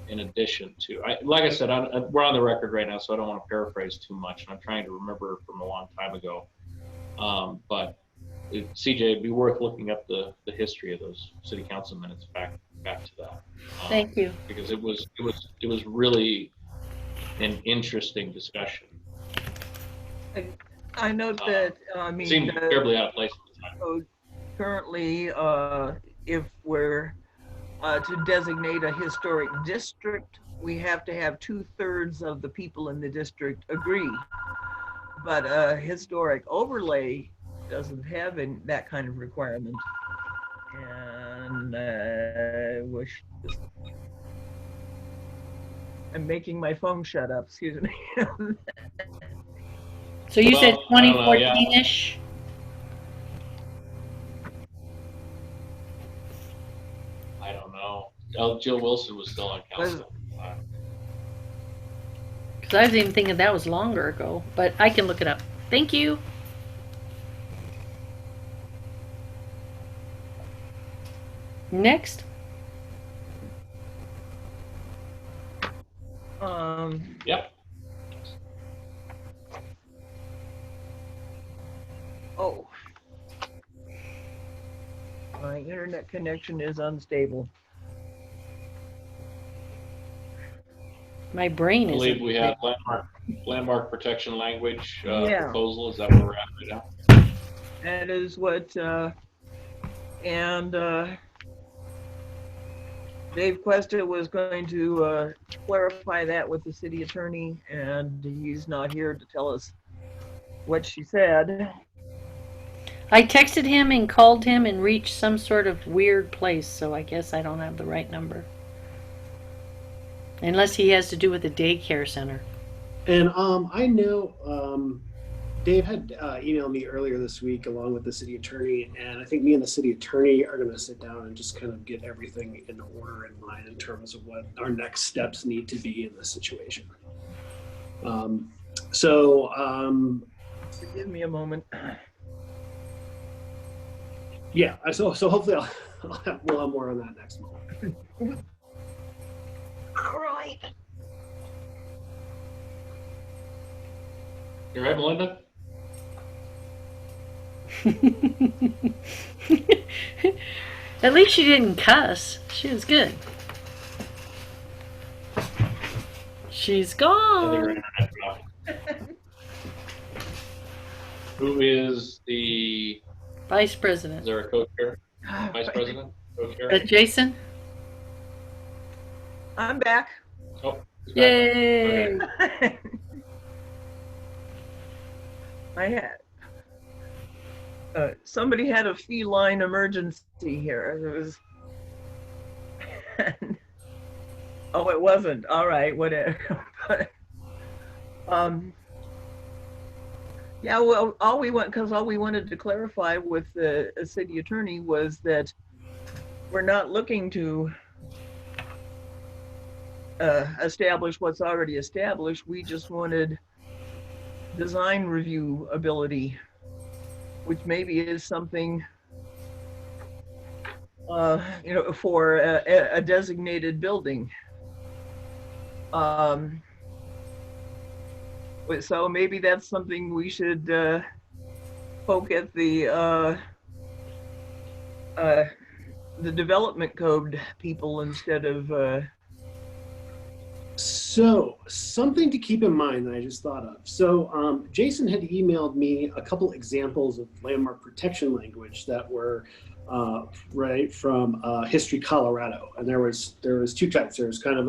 In addition to, like I said, we're on the record right now, so I don't want to paraphrase too much. And I'm trying to remember from a long time ago. But CJ, it'd be worth looking up the history of those city council minutes back to that. Thank you. Because it was really an interesting discussion. I note that it seemed terribly out of place at the time. So currently, if we're to designate a historic district, we have to have 2/3 of the people in the district agree. But a historic overlay doesn't have that kind of requirement. And I wish I'm making my phone shut up, excuse me. So you said 2014-ish? I don't know. Jill Wilson was still on council. Because I was even thinking that was longer ago, but I can look it up. Thank you. Next. Yep. Oh. My internet connection is unstable. My brain is. I believe we have landmark protection language Yeah. proposal. Is that where we're at right now? That is what, Dave Cuesta was going to clarify that with the city attorney, and he's not here to tell us what she said. I texted him and called him and reached some sort of weird place, so I guess I don't have the right number. Unless he has to do with the daycare center. And I know Dave had emailed me earlier this week along with the city attorney, and I think me and the city attorney are going to sit down and just kind of get everything in order in line in terms of what our next steps need to be in this situation. Give me a moment. Yeah, so hopefully we'll have more on that next month. Right. You right, Melinda? At least she didn't cuss. She was good. She's I think gone. her internet dropped. Who is the, Vice is President. there a co-chair? Vice President? Co-chair? Jason? I'm back. Oh, he's back. Yay! Okay. I had somebody had a feline emergency here. It was. Oh, it wasn't. All right, whatever. Yeah, well, all we wanted to clarify with the city attorney was that we're not looking to establish what's already established. We just wanted design review ability, which maybe is something, for a designated building. So maybe that's something we should poke at the development code people instead of. So something to keep in mind that I just thought of. So Jason had emailed me a couple examples of landmark protection language that were right from History Colorado, and there was two types. There was kind of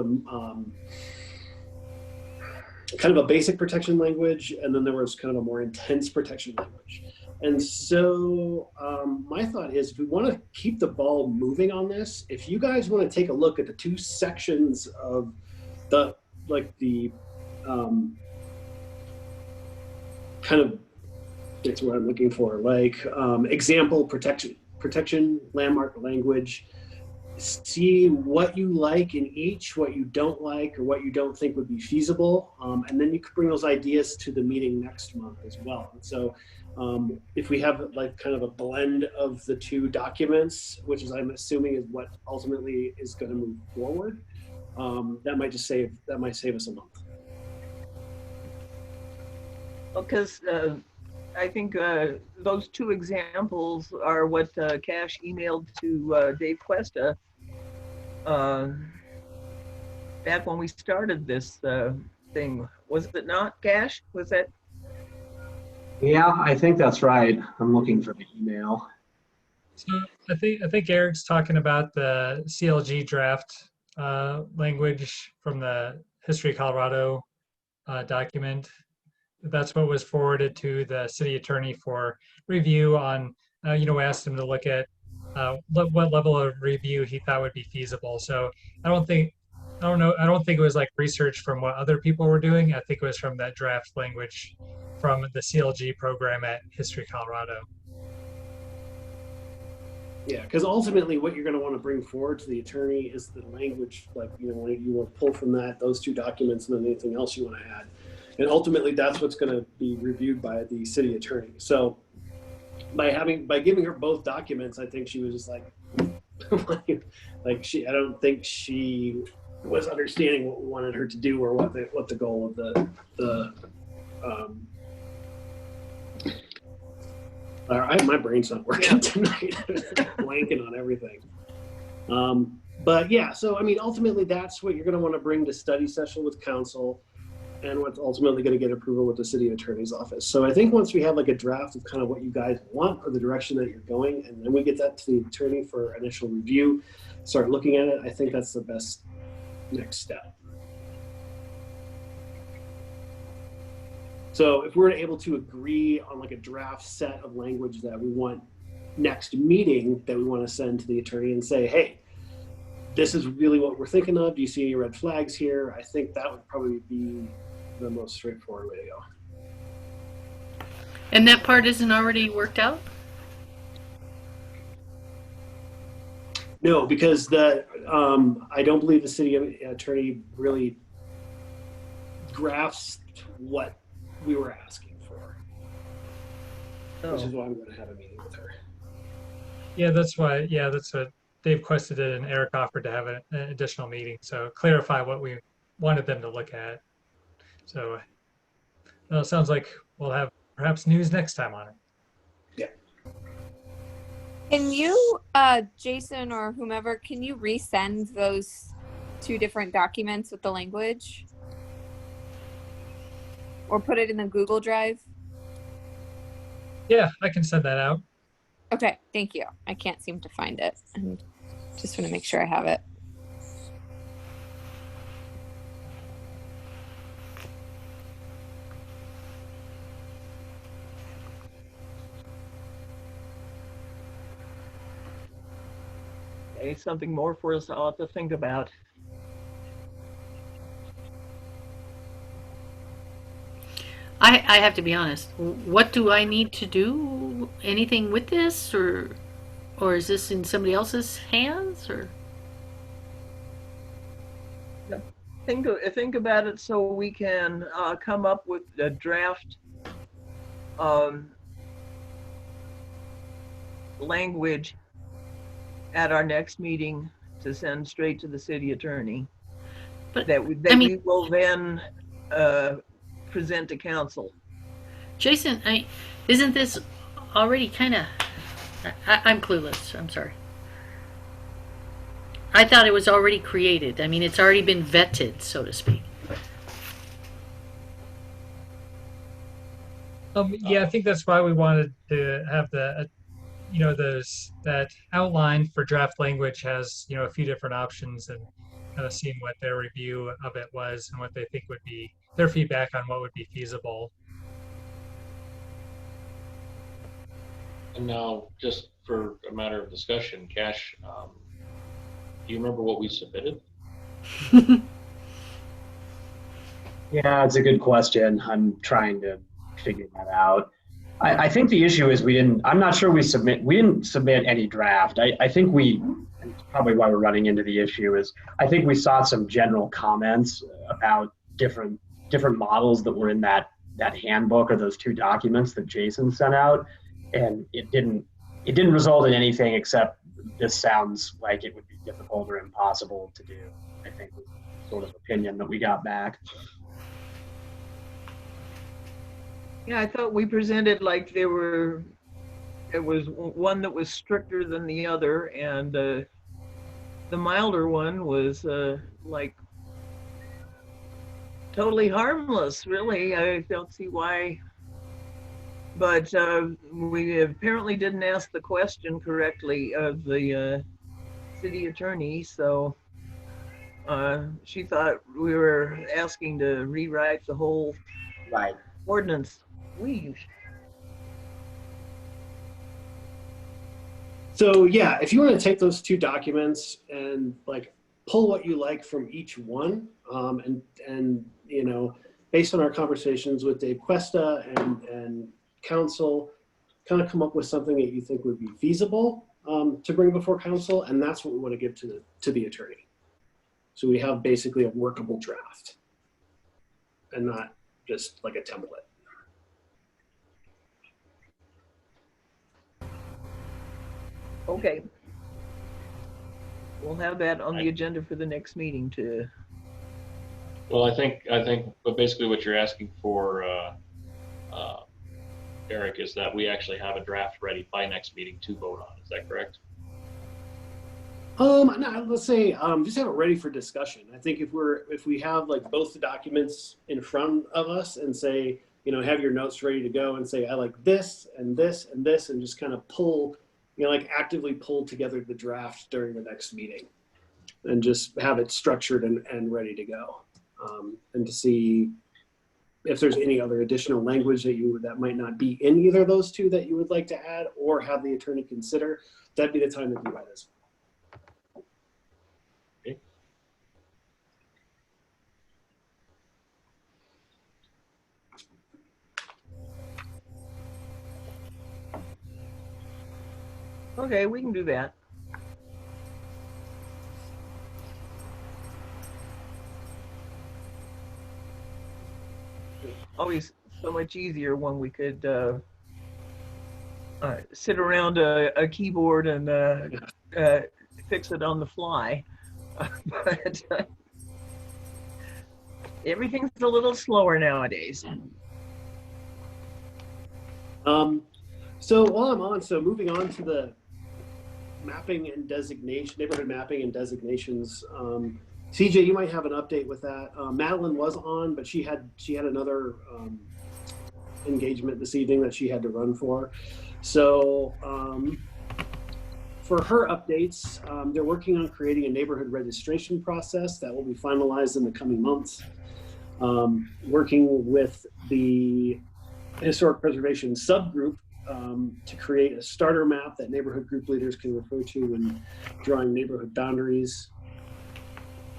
a basic protection language, and then there was kind of a more intense protection language. And so my thought is, if we want to keep the ball moving on this, if you guys want to take a look at the two sections of the kind of, that's what I'm looking for, like example protection landmark language, see what you like in each, what you don't like, or what you don't think would be feasible, and then you could bring those ideas to the meeting next month as well. And so if we have like kind of a blend of the two documents, which is, I'm assuming, is what ultimately is going to move forward, that might save us a month. Because I think those two examples are what Cash emailed to Dave Cuesta back when we started this thing. Was it not, Cash? Was that? Yeah, I think that's right. I'm looking for the email. So I think Eric's talking about the CLG draft language from the History Colorado document. That's what was forwarded to the city attorney for review on, we asked him to look at what level of review he thought would be feasible. So I don't think it was like research from what other people were doing. I think it was from that draft language from the CLG program at History Colorado. Yeah, because ultimately what you're going to want to bring forward to the attorney is the language, like, you want to pull from those two documents and then anything else you want to add. And ultimately that's what's going to be reviewed by the city attorney. So by giving her both documents, I think she was just like, I don't think she was understanding what we wanted her to do or what the goal of the all right, my brain's not working tonight. Blanking on everything. But yeah, so I mean, ultimately, that's what you're going to want to bring to study session with council, and what's ultimately going to get approval with the city attorney's office. So I think once we have like a draft of kind of what you guys want or the direction that you're going, and then we get that to the attorney for initial review, start looking at it, I think that's the best next step. So if we're able to agree on like a draft set of language that we want next meeting that we want to send to the attorney and say, hey, this is really what we're thinking of. Do you see any red flags here? I think that would probably be the most straightforward way to go. And that part isn't already worked out? No, because I don't believe the city attorney really grasped what we were asking for, which is why I'm going to have a meeting with her. Yeah, that's what Dave Cuesta did, and Eric offered to have an additional meeting. So clarify what we wanted them to look at. So it sounds like we'll have perhaps news next time on it. Yeah. Can you, Jason or whomever, can you resend those two different documents with the language? Or put it in the Google Drive? Yeah, I can send that out. Okay, thank you. I can't seem to find it. And just want to make sure I have it. Okay, something more for us all to think about. I have to be honest. What do I need to do? Anything with this, or is this in somebody else's hands, or? Think about it so we can come up with a draft language at our next meeting to send straight to the city attorney. But that we will then present to council. Jason, isn't this already kind of? I'm clueless. I'm sorry. I thought it was already created. I mean, it's already been vetted, so to speak. Yeah, I think that's why we wanted to have the, that outline for draft language has, a few different options, and kind of seeing what their review of it was and what they think would be their feedback on what would be feasible. And now, just for a matter of discussion, Cash, do you remember what we submitted? Yeah, it's a good question. I'm trying to figure that out. I think the issue is I'm not sure we didn't submit any draft. I think and it's probably why we're running into the issue is I think we saw some general comments about different models that were in that handbook or those two documents that Jason sent out. And it didn't result in anything except this sounds like it would be difficult or impossible to do. I think was the sort of opinion that we got back. Yeah, I thought we presented like it was one that was stricter than the other, and the milder one was like totally harmless, really. I don't see why. But we apparently didn't ask the question correctly of the city attorney, so she thought we were asking to rewrite the whole ordinance. So yeah, if you want to take those two documents and like pull what you like from each one, and based on our conversations with Dave Cuesta and council, kind of come up with something that you think would be feasible to bring before council, and that's what we want to give to the attorney. So we have basically a workable draft, and not just like a template. Okay. We'll have that on the agenda for the next meeting too. Well, I think, but basically what you're asking for, Eric, is that we actually have a draft ready by next meeting to vote on. Is that correct? No, let's say just have it ready for discussion. I think if we have like both the documents in front of us and say, have your notes ready to go and say I like this and this and this, and just kind of pull, like actively pull together the draft during the next meeting, and just have it structured and ready to go, and to see if there's any other additional language that might not be in either of those two that you would like to add or have the attorney consider. That'd be the time to do that as well. Okay, we can do that. Always so much easier when we could sit around a keyboard and fix it on the fly. But everything's a little slower nowadays. So while I'm on, moving on to the mapping and designation, neighborhood mapping and designations. CJ, you might have an update with that. Madeline was on, but she had another engagement this evening that she had to run for. So for her updates, they're working on creating a neighborhood registration process that will be finalized in the coming months. Working with the historic preservation subgroup to create a starter map that neighborhood group leaders can refer to when drawing neighborhood boundaries.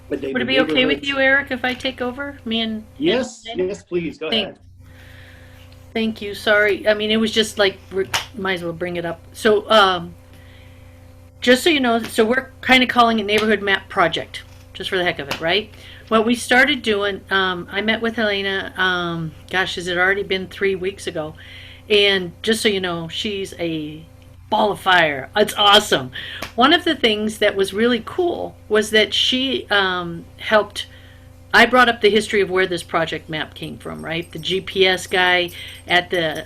Would it be okay with you, Eric, if I take over? Yes, please, go ahead. Thank you. Sorry. I mean, it was just like, might as well bring it up. So, just so you know, so we're kind of calling it Neighborhood Map Project, just for the heck of it, right? What we started doing, I met with Helena, gosh, has it already been 3 weeks ago? And just so you know, she's a ball of fire. It's awesome. One of the things that was really cool was that she helped. I brought up the history of where this project map came from, right? The GPS guy at the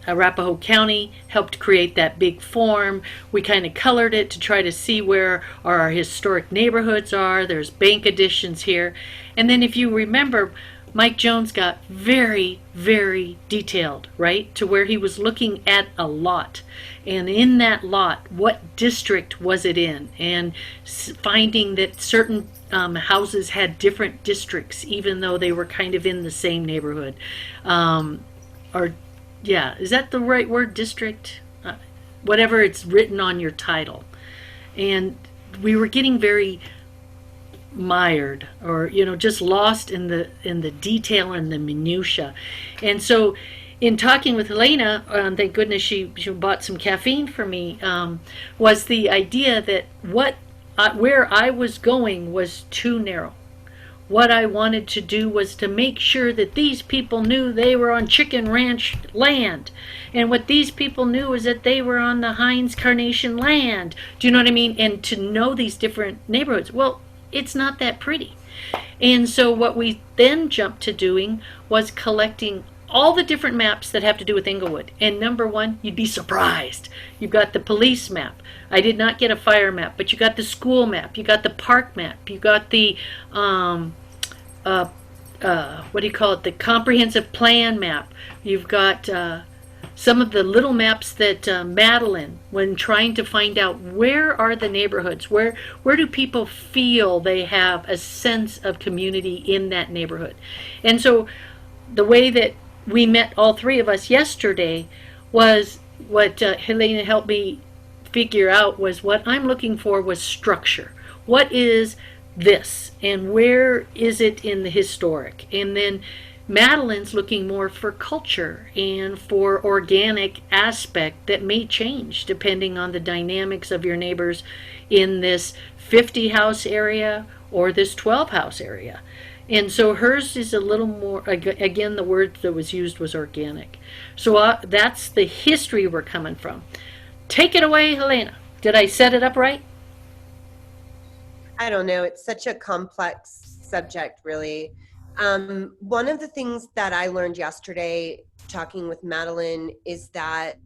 Arapahoe County helped create that big form. We kind of colored it to try to see where our historic neighborhoods are. There's bank additions here. And then if you remember, Mike Jones got very, very detailed, right? To where he was looking at a lot. And in that lot, what district was it in? And finding that certain houses had different districts, even though they were kind of in the same neighborhood. Yeah, is that the right word, district? Whatever it's written on your title. And we were getting very mired, or just lost in the detail and the minutia. And so in talking with Helena, thank goodness she bought some caffeine for me, was the idea that where I was going was too narrow. What I wanted to do was to make sure that these people knew they were on Chicken Ranch land. And what these people knew is that they were on the Heinz Carnation land. Do you know what I mean? And to know these different neighborhoods. Well, it's not that pretty. And so what we then jumped to doing was collecting all the different maps that have to do with Englewood. And number one, you'd be surprised. You've got the police map. I did not get a fire map, but you got the school map. You got the park map. You got the, what do you call it? The comprehensive plan map. You've got some of the little maps that Madeline, when trying to find out where are the neighborhoods, where do people feel they have a sense of community in that neighborhood. And so the way that we met, all three of us, yesterday, was what Helena helped me figure out was what I'm looking for was structure. What is this, and where is it in the historic? And then Madeline's looking more for culture and for organic aspect that may change depending on the dynamics of your neighbors in this 50 house area or this 12 house area. And so hers is a little more, again, the word that was used was organic. So that's the history we're coming from. Take it away, Helena. Did I set it up right? I don't know. It's such a complex subject, really. One of the things that I learned yesterday talking with Madeline is that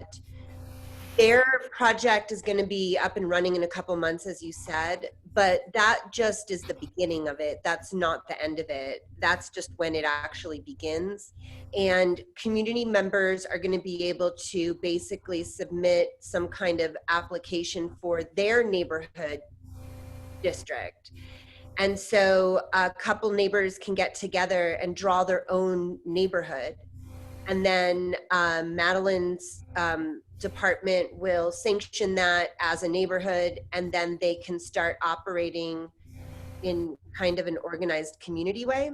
their project is going to be up and running in a couple months, as you said, but that just is the beginning of it. That's not the end of it. That's just when it actually begins. And community members are going to be able to basically submit some kind of application for their neighborhood district. And so a couple neighbors can get together and draw their own neighborhood. And then Madeline's department will sanction that as a neighborhood, and then they can start operating in kind of an organized community way.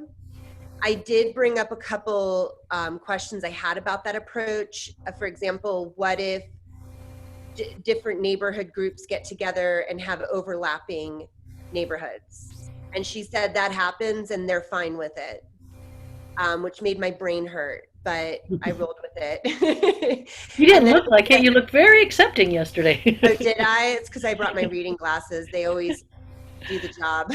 I did bring up a couple questions I had about that approach. For example, what if different neighborhood groups get together and have overlapping neighborhoods? And she said that happens and they're fine with it, which made my brain hurt, but I rolled with it. You didn't look like it. You looked very accepting yesterday. Oh, did I? It's because I brought my reading glasses. They always do the job.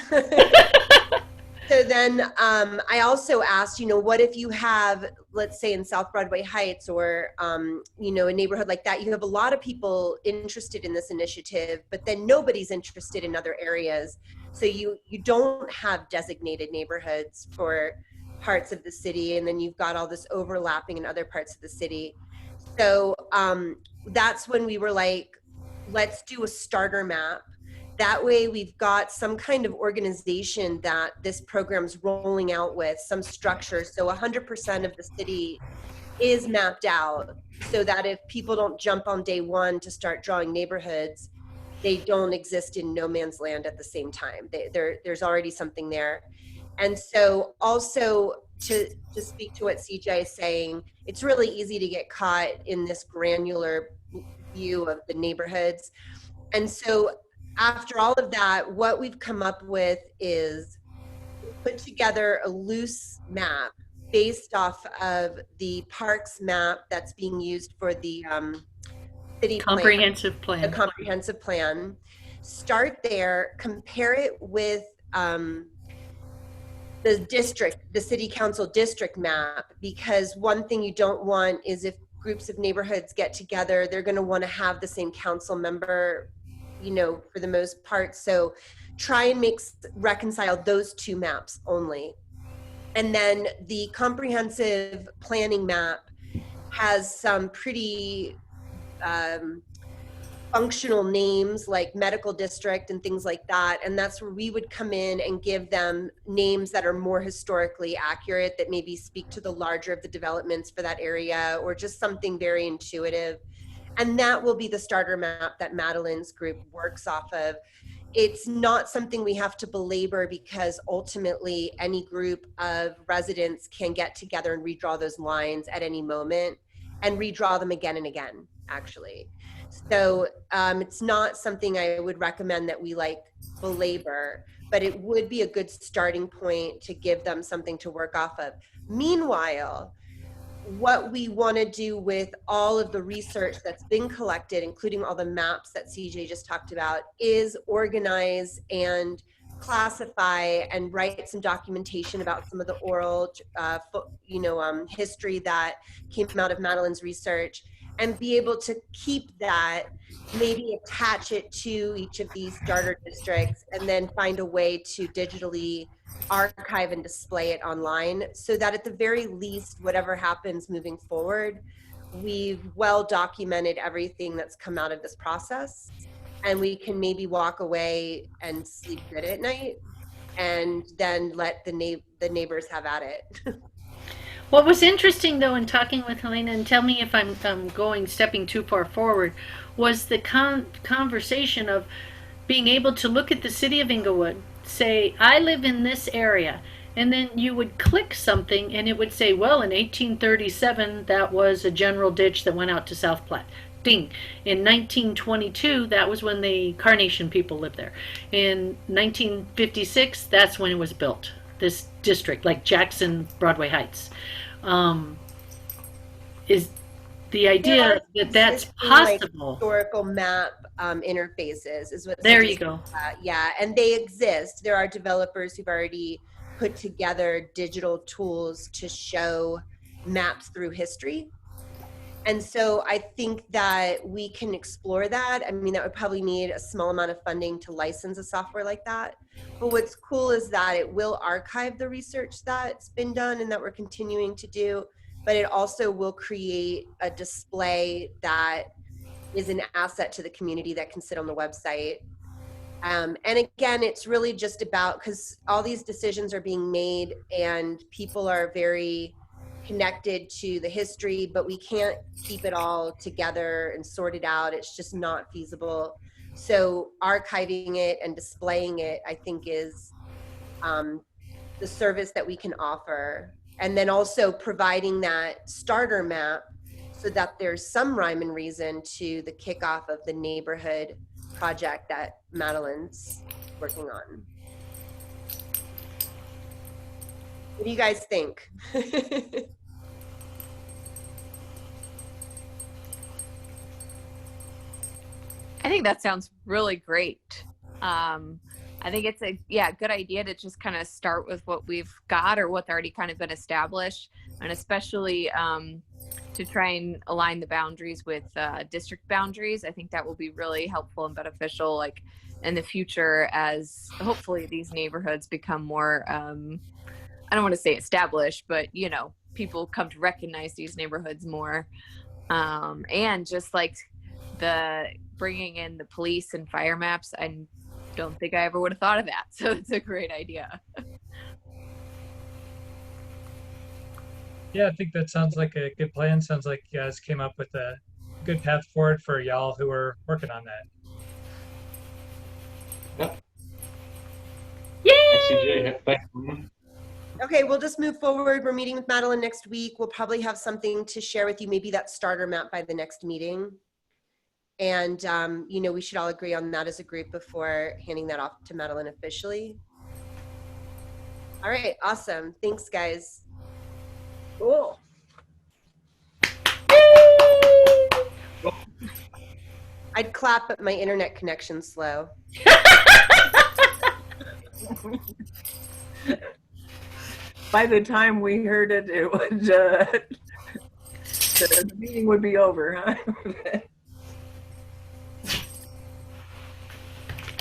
So then I also asked, what if you have, let's say in South Broadway Heights or, a neighborhood like that, you have a lot of people interested in this initiative, but then nobody's interested in other areas. So you don't have designated neighborhoods for parts of the city, and then you've got all this overlapping in other parts of the city. So that's when we were like, let's do a starter map. That way we've got some kind of organization that this program's rolling out with, some structure. So 100% of the city is mapped out, so that if people don't jump on day one to start drawing neighborhoods, they don't exist in no man's land at the same time. There's already something there. And so also to speak to what CJ is saying, it's really easy to get caught in this granular view of the neighborhoods. And so after all of that, what we've come up with is put together a loose map based off of the parks map that's being used for the city Comprehensive plan. The comprehensive plan. Start there, compare it with the district, the city council district map, because one thing you don't want is if groups of neighborhoods get together, they're going to want to have the same council member, you know, for the most part. So try and reconcile those two maps only. And then the comprehensive planning map has some pretty functional names like medical district and things like that. And that's where we would come in and give them names that are more historically accurate, that maybe speak to the larger of the developments for that area, or just something very intuitive. And that will be the starter map that Madeline's group works off of. It's not something we have to belabor, because ultimately any group of residents can get together and redraw those lines at any moment and redraw them again and again, actually. So it's not something I would recommend that we like belabor, but it would be a good starting point to give them something to work off of. Meanwhile, what we want to do with all of the research that's been collected, including all the maps that CJ just talked about, is organize and classify and write some documentation about some of the oral, history that came out of Madeline's research, and be able to keep that, maybe attach it to each of these starter districts, and then find a way to digitally archive and display it online, so that at the very least, whatever happens moving forward, we've well documented everything that's come out of this process, and we can maybe walk away and sleep good at night, and then let the neighbors have at it. What was interesting, though, in talking with Helena, and tell me if I'm stepping too far forward, was the conversation of being able to look at the city of Englewood, say, I live in this area, and then you would click something and it would say, well, in 1837, that was a general ditch that went out to South Platte. Ding. In 1922, that was when the Carnation people lived there. In 1956, that's when it was built. This district, like Jackson, Broadway Heights, is the idea that that's possible. Like historical map interfaces is what. There you go. Yeah, and they exist. There are developers who've already put together digital tools to show maps through history. And so I think that we can explore that. I mean, that would probably need a small amount of funding to license a software like that. But what's cool is that it will archive the research that's been done and that we're continuing to do, but it also will create a display that is an asset to the community that can sit on the website. And again, it's really just about, because all these decisions are being made and people are very connected to the history, but we can't keep it all together and sort it out. It's just not feasible. So archiving it and displaying it, I think, is the service that we can offer. And then also providing that starter map so that there's some rhyme and reason to the kickoff of the neighborhood project that Madeline's working on. What do you guys think? I think that sounds really great. I think it's a good idea to just kind of start with what we've got or what's already kind of been established, and especially to try and align the boundaries with district boundaries. I think that will be really helpful and beneficial, like in the future, as hopefully these neighborhoods become more I don't want to say established, but people come to recognize these neighborhoods more. And just like the bringing in the police and fire maps, I don't think I ever would have thought of that. So it's a great idea. Yeah, I think that sounds like a good plan. Sounds like you guys came up with a good path forward for y'all who are working on that. Yep. Yay! Thanks, CJ. Thanks. Okay, we'll just move forward. We're meeting with Madeline next week. We'll probably have something to share with you, maybe that starter map by the next meeting. And, we should all agree on that as a group before handing that off to Madeline officially. All right, awesome. Thanks, guys. Cool. I'd clap, but my internet connection's slow. By the time we heard it, it would the meeting would be over, huh?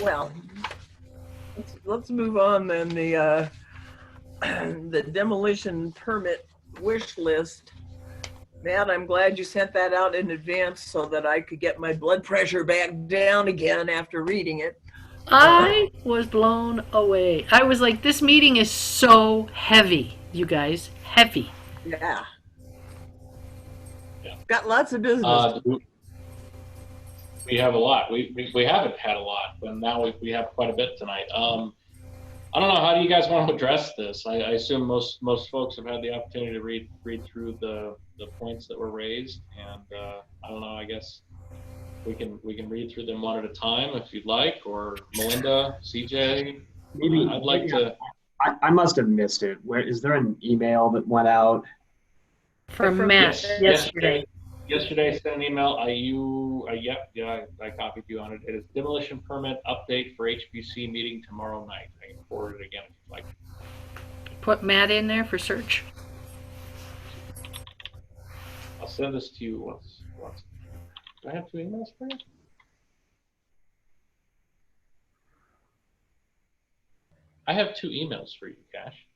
Well, let's move on then. The demolition permit wish list. Matt, I'm glad you sent that out in advance so that I could get my blood pressure back down again after reading it. I was blown away. I was like, this meeting is so heavy, you guys. Heavy. Yeah. Got lots of business. We have a lot. We haven't had a lot, but now we have quite a bit tonight. I don't know. How do you guys want to address this? I assume most folks have had the opportunity to read through the points that were raised, and I don't know. I guess we can read through them one at a time if you'd like, or Melinda, CJ. Maybe I'd like to. I must have missed it. Where is there an email that went out? From Matt yesterday. Yesterday, sent an email. I copied you on it. It is demolition permit update for HBC meeting tomorrow night. I can forward it again if you'd like. Put Matt in there for search. I'll send this to you once. Do I have 2 emails for you? I have 2 emails for you, Cash.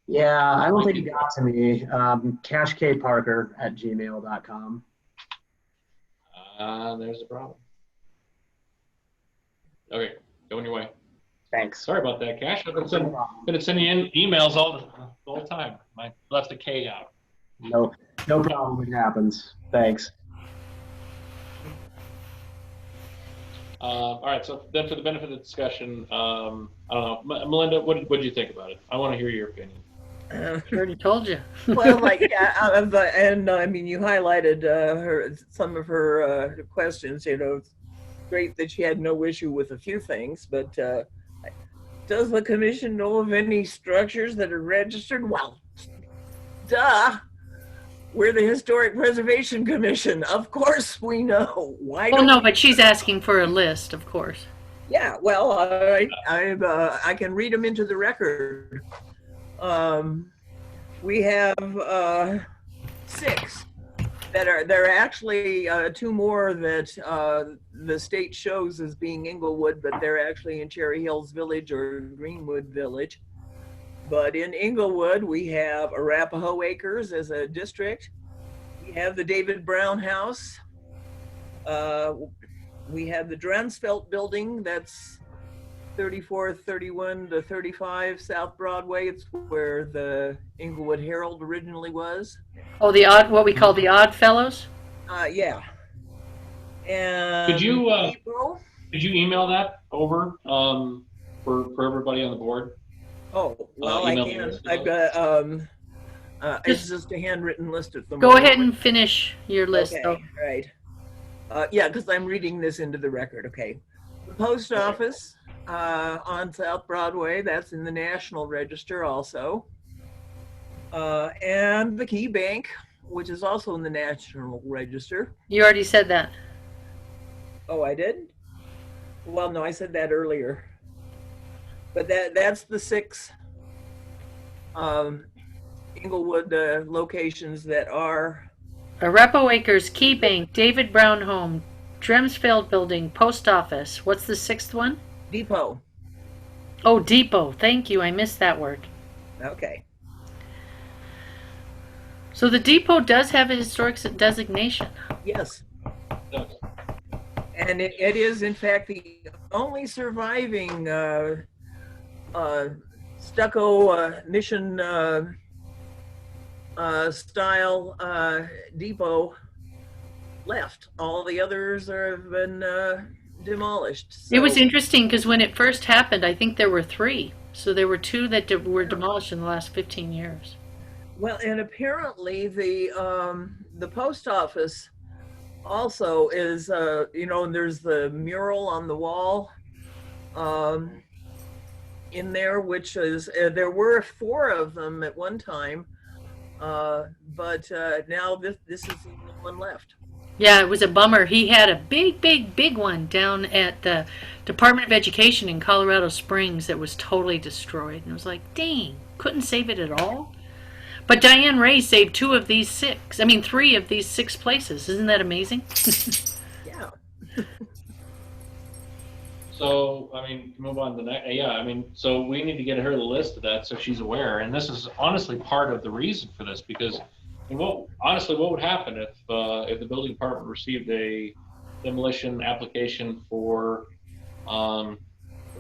Yeah, I don't think it got to me. cashkparker@gmail.com. There's a problem. Okay, going your way. Thanks. Sorry about that, Cash. I've been sending in emails all the time. I left a K out. No problem. It happens. Thanks. All right, so then for the benefit of the discussion, I don't know, Melinda, what did you think about it? I want to hear your opinion. I already told you. Well, and I mean, you highlighted some of her questions. It's great that she had no issue with a few things, but does the commission know of any structures that are registered? Well, duh. We're the Historic Preservation Commission. Of course we know. Why? Well, no, but she's asking for a list, of course. Yeah, well, I can read them into the record. We have 6 that are. There are actually 2 more that the state shows as being Englewood, but they're actually in Cherry Hills Village or Greenwood Village. But in Englewood, we have Arapahoe Acres as a district. We have the David Brown House. We have the Dransfeld Building, that's 34, 31 to 35 South Broadway. It's where the Englewood Herald originally was. Oh, what we call the Odd Fellows? Yeah. And Could you email that over for everybody on the board? Oh, well, I can. I've got, it's just a handwritten list at the moment. Go ahead and finish your list, Okay, though. right. Yeah, because I'm reading this into the record. Okay. The post office on South Broadway, that's in the National Register also. And the Key Bank, which is also in the National Register. You already said that. Oh, I did? Well, no, I said that earlier. But that's the 6 Englewood locations that are Arapahoe Acres, Key Bank, David Brown Home, Dremsfeld Building, Post Office. What's the 6th one? Depot. Oh, Depot. Thank you. I missed that word. Okay. So the depot does have a historic designation. Yes. And it is, in fact, the only surviving stucco mission style depot left. All the others have been demolished. It was So- interesting because when it first happened, I think there were 3. So there were 2 that were demolished in the last 15 years. Well, and apparently the post office also is, you know, and there's the mural on the wall in there, which is, there were 4 of them at one time, but now this is the only one left. Yeah, it was a bummer. He had a big one down at the Department of Education in Colorado Springs that was totally destroyed. And it was like, dang, couldn't save it at all. But Diane Ray saved 3 of these 6 places. Isn't that amazing? Yeah. So, I mean, move on to the next. Yeah, I mean, so we need to get her the list of that so she's aware. And this is honestly part of the reason for this, because what would happen if the building department received a demolition application for the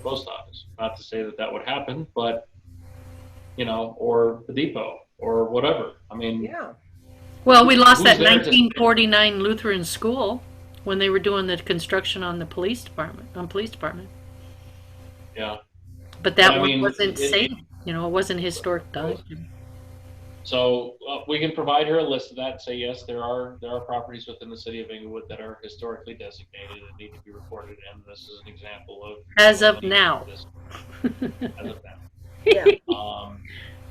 post office? Not to say that that would happen, but you know, or the depot or whatever. I mean, Yeah. Well, we lost Who's that there to- 1949 Lutheran school when they were doing the construction on the police department. yeah. But that I one mean, wasn't it- safe. You know, it wasn't historic done. So we can provide her a list of that and say, yes, there are properties within the city of Englewood that are historically designated and need to be recorded. And this is an example of. As of now. As of now. Yeah.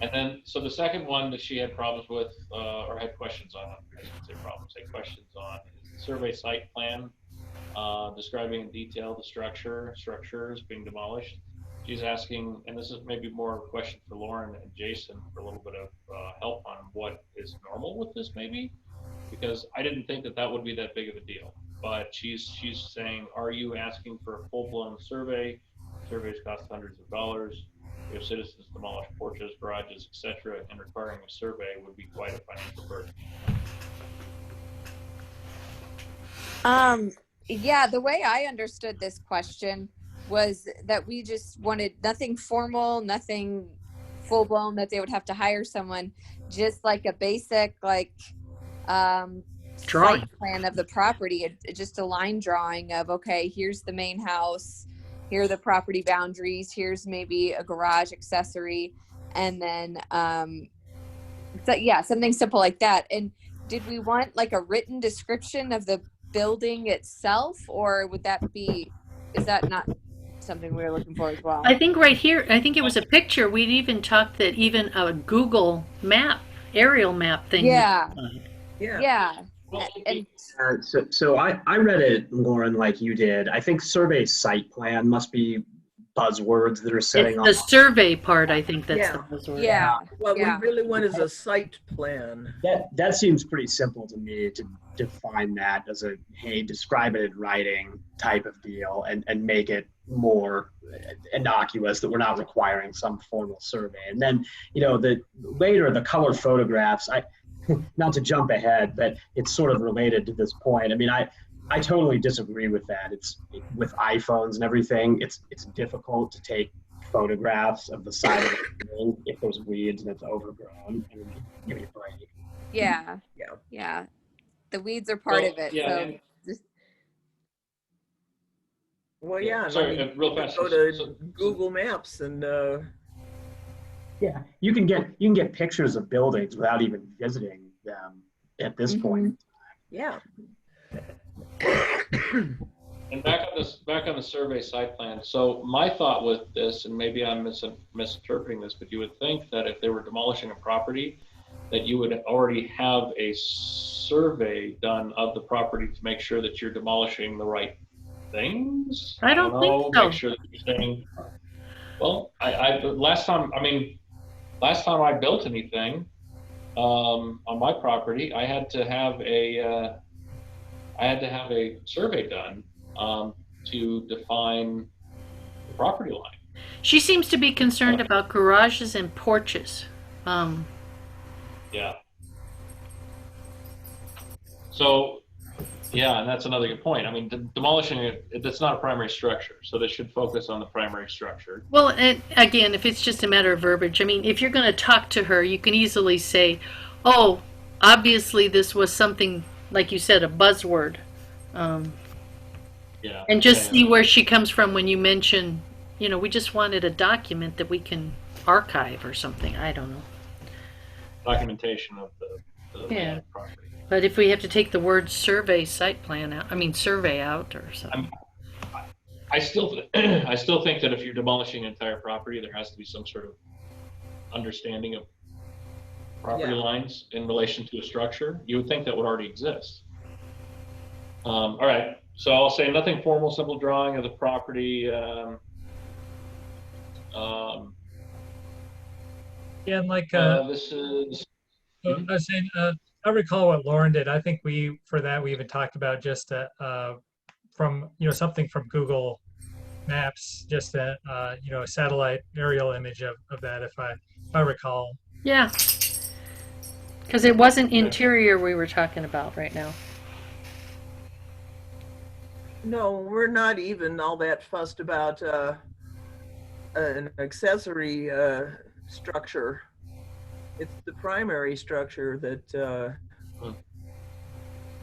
And then, so the second one that she had problems with, or had questions on, I shouldn't say problems, say questions on, is the survey site plan, describing in detail the structures being demolished. She's asking, and this is maybe more of a question for Lauren and Jason for a little bit of help on what is normal with this, maybe, because I didn't think that that would be that big of a deal. But she's saying, are you asking for a full-blown survey? Surveys cost hundreds of dollars. If citizens demolish porches, garages, etc., and requiring a survey would be quite a financial burden. Yeah, the way I understood this question was that we just wanted nothing formal, nothing full blown that they would have to hire someone, just like a basic Drawing. site plan of the property, just a line drawing of, okay, here's the main house, here are the property boundaries, here's maybe a garage accessory, and then so, yeah, something simple like that. And did we want like a written description of the building itself, or is that not something we were looking for as well? I think right here, I think it was a picture. We'd even talked that even a Google map, aerial map thing. Yeah. Yeah. Yeah. Well, And So I read it, Lauren, like you did. I think survey site plan must be buzzwords that are setting It's the survey part, I think that's Yeah. the buzzword. yeah. What Yeah. we really want is a site plan. That seems pretty simple to me to define that as a, hey, describe it in writing type of deal and make it more innocuous that we're not requiring some formal survey. And then, you know, the color photographs, not to jump ahead, but it's sort of related to this point. I mean, I totally disagree with that. It's with iPhones and everything, it's difficult to take photographs of the side of the building if there's weeds and it's overgrown. I mean, give me a break. Yeah. Yeah. Yeah. The weeds are part Well, of it. yeah, So and- just, Well, Yeah, yeah. sorry, I mean, real fast. go to Google Maps and Yeah, you can get pictures of buildings without even visiting them at this point. yeah. And back on the survey site plan. So my thought with this, and maybe I'm misinterpreting this, but you would think that if they were demolishing a property, that you would already have a survey done of the property to make sure that you're demolishing the right things. I don't think so. Make sure that you're saying, well, last time I built anything on my property, I had to have a survey done to define the property line. She seems to be concerned about garages and porches. Yeah. So, yeah, and that's another good point. I mean, demolishing it, that's not a primary structure, so they should focus on the primary structure. Well, and again, if it's just a matter of verbiage, I mean, if you're going to talk to her, you can easily say, oh, obviously this was something, like you said, a buzzword. Yeah. And just yeah, see where she comes from when you mention, you know, we just wanted a document that we can archive or something. I don't know. documentation of the Yeah. property. But if we have to take the word survey site plan out, I mean, survey out or something. I still think that if you're demolishing an entire property, there has to be some sort of understanding of property lines in relation to a structure. You would think that would already exist. All right, so I'll say nothing formal, simple drawing of the property. Yeah, and like this is. I was saying, I recall what Lauren did. I think we even talked about just from something from Google Maps, just a a satellite aerial image of that, if I recall. Yeah. Because it wasn't interior we were talking about right now. No, we're not even all that fussed about an accessory structure. It's the primary structure that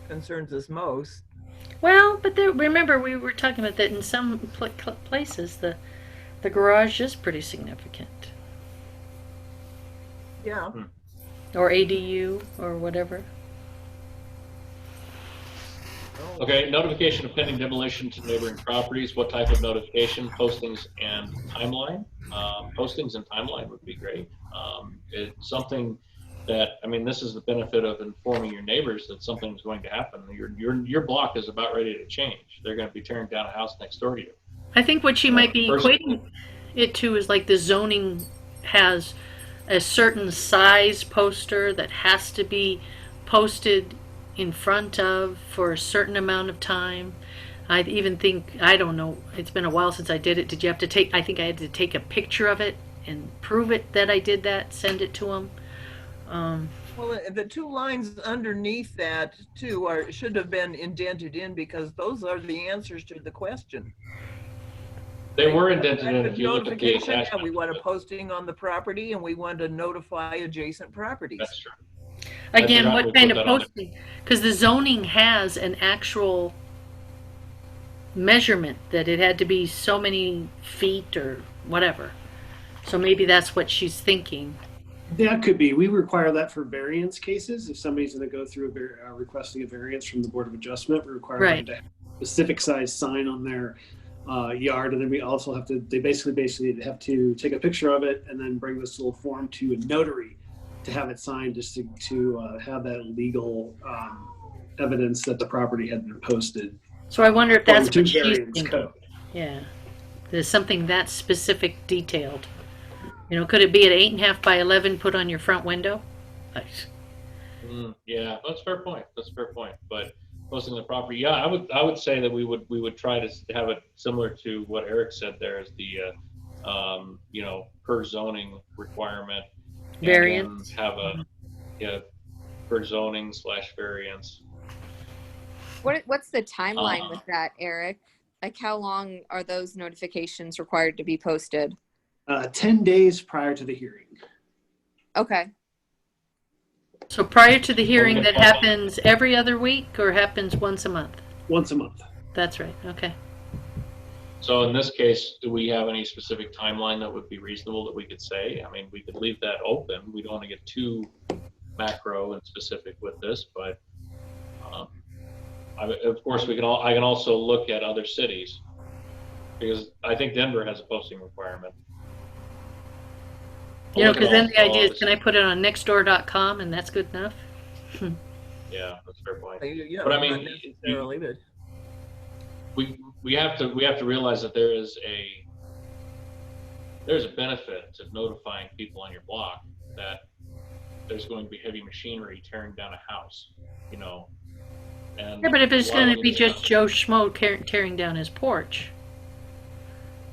concerns us most. Well, but remember we were talking about that in some places the garage is pretty significant. Yeah. Or ADU or whatever. Okay, notification of pending demolition to neighboring properties. What type of notification? Postings and timeline. Postings and timeline would be great. It's something that, I mean, this is the benefit of informing your neighbors that something's going to happen. Your block is about ready to change. They're going to be tearing down a house next door to you. I think what she might be equating it to is like the zoning has a certain size poster that has to be posted in front of for a certain amount of time. I even think, I don't know, it's been a while since I did it. Did you have to take, I think I had to take a picture of it and prove it that I did that, send it to them. Well, the two lines underneath that too should have been indented in because those are the answers to the question. They were indented in if you look at the attachment. Yeah, we want a posting on the property and we want to notify adjacent properties. That's true. Again, what kind of posting? Because the zoning has an actual measurement that it had to be so many feet or whatever. So maybe that's what she's thinking. That could be. We require that for variance cases. If somebody's going to go through requesting a variance from the Board of Adjustment, we require them to have a specific size sign on their yard, and then we also have to. They basically have to take a picture of it and then bring this little form to a notary to have it signed, just to have that legal evidence that the property had been posted. So I wonder if that's what she's variance thinking. code. Yeah, there's something that specific, detailed. You know, could it be an 8.5 by 11 put on your front window? Yeah, that's a fair point. That's a fair point. But posting the property, yeah, I would say that we would try to have it similar to what Eric said there as the per zoning requirement. Variance. And have a per zoning / variance. What's the timeline with that, Eric? Like, how long are those notifications required to be posted? 10 days prior to the hearing. Okay. So prior to the hearing, that happens every other week or happens once a month? Once a month. That's right. Okay. So in this case, do we have any specific timeline that would be reasonable that we could say? I mean, we could leave that open. We don't want to get too macro and specific with this, but of course I can also look at other cities because I think Denver has a posting requirement. You know, because then the idea is, can I put it on nextdoor.com and that's good enough? Yeah, that's a fair point. Yeah, but I mean, not necessarily, but we have to realize that there's a benefit to notifying people on your block that there's going to be heavy machinery tearing down a house, you know. And yeah, but if it's going to be just Joe Schmo tearing down his porch,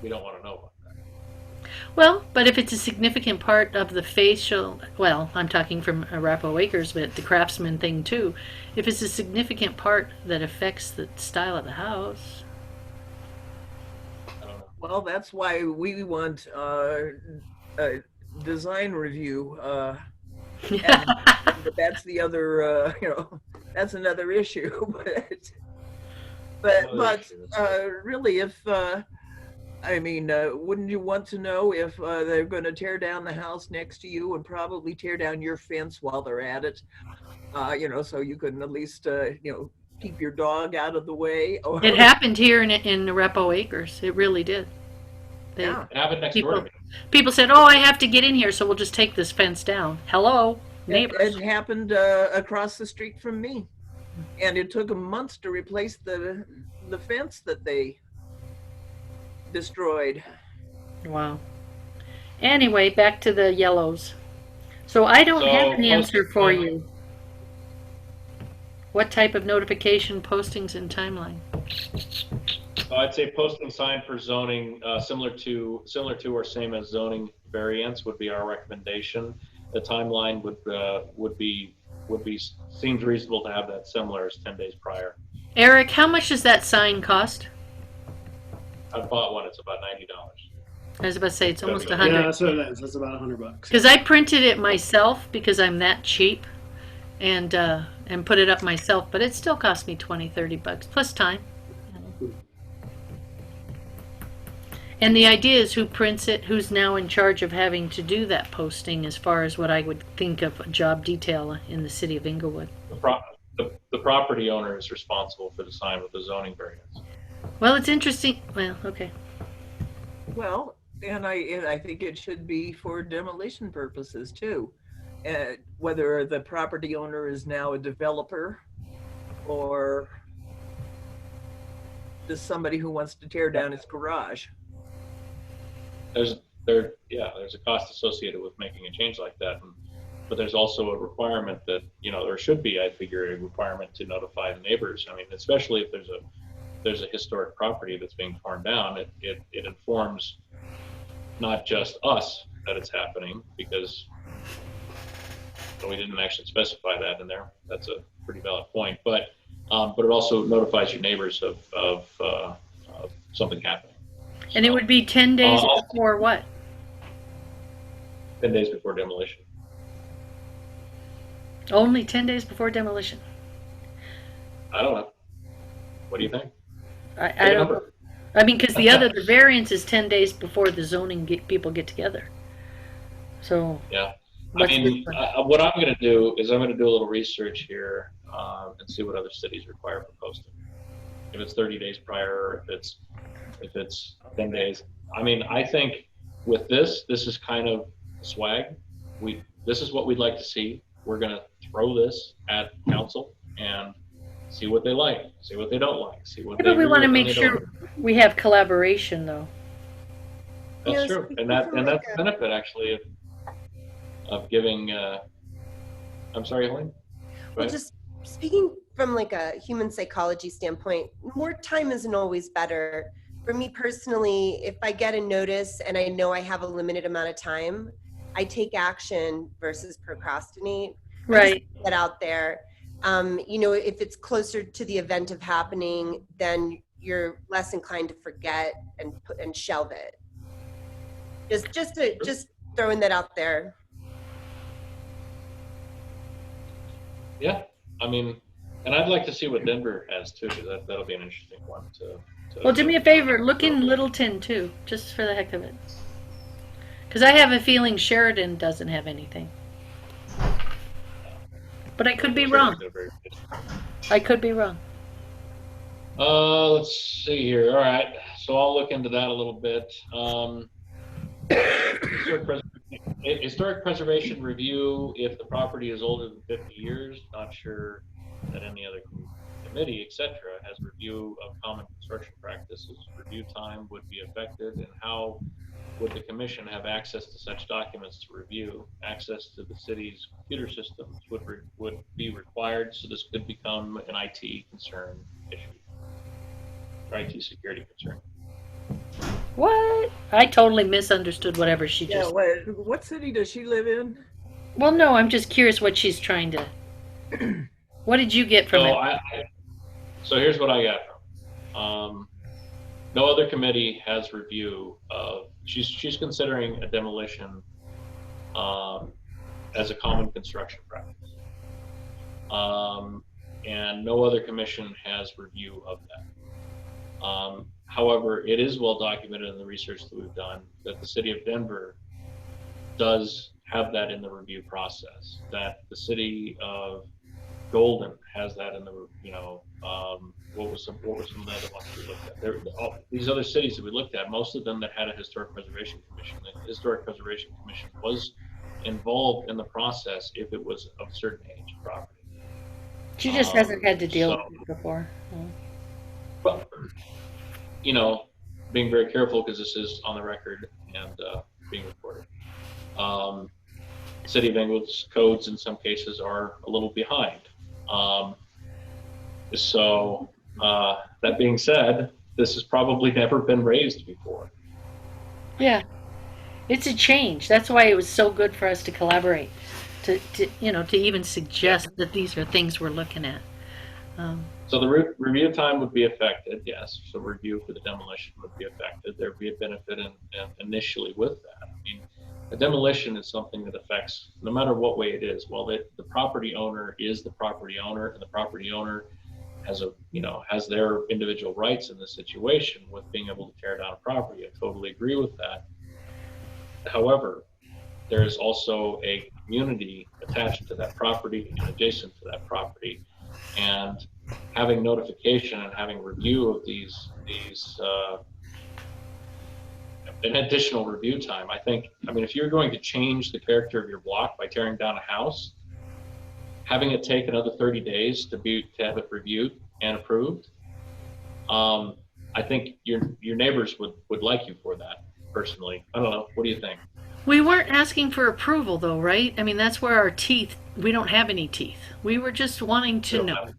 we don't want to know about that. Well, but if it's a significant part of the facial, well, I'm talking from Arapahoe Acres, but the craftsman thing too. If it's a significant part that affects the style of the house. I don't know. Well, that's why we want a design review. And that's the other, that's another issue. But really, if wouldn't you want to know if they're going to tear down the house next to you and probably tear down your fence while they're at it? So you can at least, keep your dog out of the way. Or It happened here in Arapahoe Acres. It really did. Yeah. It happened next door to me. People said, "Oh, I have to get in here, so we'll just take this fence down." Hello, neighbors. It happened across the street from me, and it took them months to replace the fence that they destroyed. Wow. Anyway, back to the yellows. So I don't have an answer for you. What type of notification, postings, and timeline? I'd say posting sign for zoning, similar to or same as zoning variance would be our recommendation. The timeline would be seems reasonable to have that similar as 10 days prior. Eric, how much does that sign cost? I bought one. It's about $90. I was about to say it's almost Yeah, $100. that's what it is. That's about $100. Because I printed it myself because I'm that cheap, and put it up myself, but it still cost me $20-30 plus time. And the idea is who prints it, who's now in charge of having to do that posting as far as what I would think of a job detail in the city of Englewood. The property owner is responsible for the sign with the zoning variance. Well, it's interesting. Well, okay. Well, and I think it should be for demolition purposes too. Whether the property owner is now a developer or just somebody who wants to tear down his garage. There's a cost associated with making a change like that, but there's also a requirement that, there should be, I figure, a requirement to notify the neighbors. I mean, especially if there's a historic property that's being torn down, it informs not just us that it's happening, because we didn't actually specify that in there. That's a pretty valid point, but it also notifies your neighbors of something happening. And it would be 10 days before what? 10 days before demolition. Only 10 days before demolition. I don't know. What do you think? I don't know. I mean, because the variance is 10 days before the zoning people get together. So. Yeah. I mean, what I'm going to do is I'm going to do a little research here and see what other cities require for posting. If it's 30 days prior, if it's 10 days. I mean, I think with this is kind of swag. This is what we'd like to see. We're going to throw this at council and see what they like, see what they don't like, see what they But we want to make they sure don't. we have collaboration, though. That's true, and that's the benefit actually of giving. I'm sorry, Helene. Well, just speaking from like a human psychology standpoint, more time isn't always better. For me personally, if I get a notice and I know I have a limited amount of time, I take action versus procrastinate. Right. Get out there. If it's closer to the event of happening, then you're less inclined to forget and shelve it. Just throwing that out there. Yeah, I mean, and I'd like to see what Denver has too, because that'll be an interesting one to. Well, do me a favor, look in Littleton too, just for the heck of it. Because I have a feeling Sheridan doesn't have anything. But I could be wrong. I could be wrong. Let's see here. All right, so I'll look into that a little bit. Historic preservation review, if the property is older than 50 years, not sure that any other committee, etc., has review of common construction practices. Review time would be affected, and how would the commission have access to such documents to review? Access to the city's computer systems would be required, so this could become an IT concern issue, or IT security concern. What? I totally misunderstood whatever she Yeah, just. what city does she live in? Well, no, I'm just curious what she's trying to. What did you get from So it? so here's what I got from. No other committee has review of. She's considering a demolition as a common construction practice, and no other commission has review of that. However, it is well documented in the research that we've done that the city of Denver does have that in the review process. That the city of Golden has that in the, what were some of the other ones we looked at? These other cities that we looked at, most of them that had a historic preservation commission. The historic preservation commission was involved in the process if it was of certain age property. She just hasn't had to deal so- with it before. But, being very careful because this is on the record and being recorded. City of Englewood's codes in some cases are a little behind. So that being said, this has probably never been raised before. Yeah, it's a change. That's why it was so good for us to collaborate, to even suggest that these are things we're looking at. So the review time would be affected, yes. So review for the demolition would be affected. There'd be a benefit initially with that. I mean, a demolition is something that affects, no matter what way it is. Well, the property owner is the property owner, and the property owner has their individual rights in this situation with being able to tear down a property. I totally agree with that. However, there is also a community attached to that property and adjacent to that property, and having notification and having review of these an additional review time. I mean, if you're going to change the character of your block by tearing down a house, having it take another 30 days to have it reviewed and approved, I think your neighbors would like you for that, personally. I don't know. What do you think? We weren't asking for approval, though, right? I mean, that's where our teeth. We don't have any teeth. We were just wanting to know,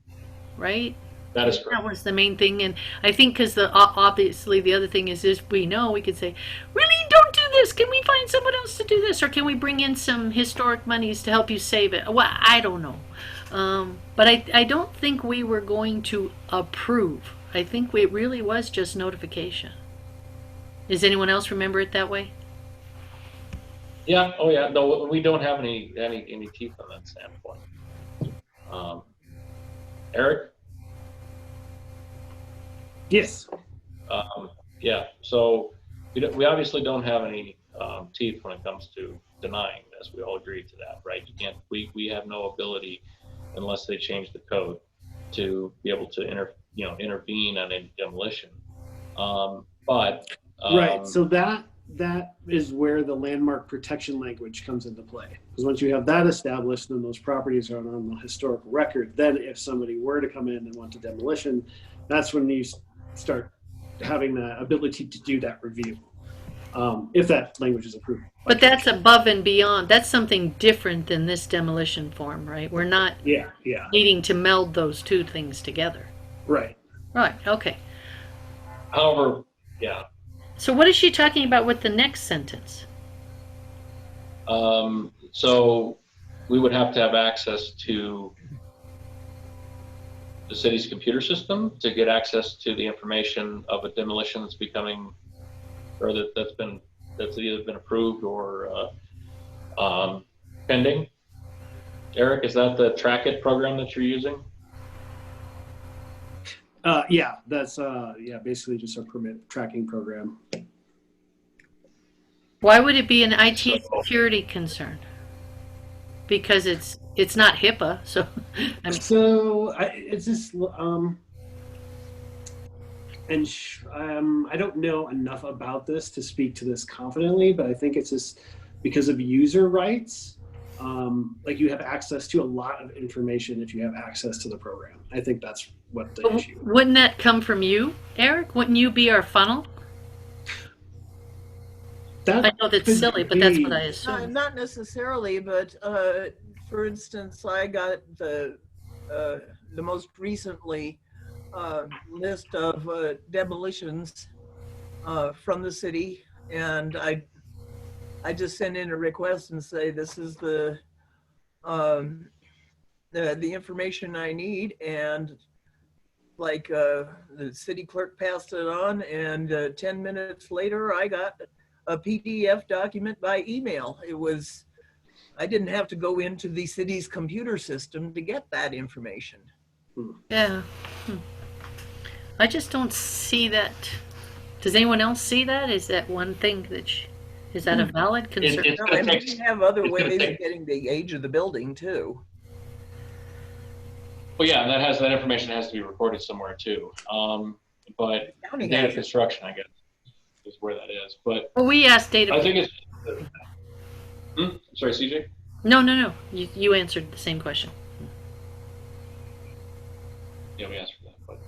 right? That is correct. That was the main thing, and I think because obviously the other thing is we know we could say, really, don't do this. Can we find someone else to do this, or can we bring in some historic monies to help you save it? Well, I don't know, but I don't think we were going to approve. I think it really was just notification. Does anyone else remember it that way? Yeah. Oh, yeah. No, we don't have any teeth on that standpoint. Eric? Yes. Yeah. So we obviously don't have any teeth when it comes to denying this. We all agree to that, right? You can't. We have no ability, unless they change the code, to be able to intervene on a demolition. Right. So that is where the landmark protection language comes into play. Because once you have that established, then those properties are on the historical record. Then if somebody were to come in and want a demolition, that's when you start having the ability to do that review, if that language is approved. But that's above and beyond. That's something different than this demolition form, right? We're not needing to meld those two things together. Right. Right. Okay. However, yeah. So what is she talking about with the next sentence? So we would have to have access to the city's computer system to get access to the information of a demolition that's becoming, or that's either been approved or pending. Eric, is that the Track It program that you're using? Yeah, that's basically just a permit tracking program. Why would it be an IT security concern? Because it's not HIPAA, so. I mean. It's just I don't know enough about this to speak to this confidently, but I think it's just because of user rights. Like you have access to a lot of information if you have access to the program. I think that's what the issue. Wouldn't that come from you, Eric? Wouldn't you be our funnel? I know that's silly, but that's what I assume. Not necessarily, but for instance, I got the most recently list of demolitions from the city, and I just send in a request and say, this is the information I need, and like the city clerk passed it on, and 10 minutes later I got a PDF document by email. I didn't have to go into the city's computer system to get that information. Yeah. I just don't see that. Does anyone else see that? Is that one thing is that a valid concern? It's No, gonna and we take- have other it's gonna ways take- of getting the age of the building too. Well, yeah, and that information has to be recorded somewhere too. But County date has of it. construction, I guess, is where that is. But Well, we asked data. I think it's. Sorry, CJ. No. You answered the same question. Yeah, we asked for that, but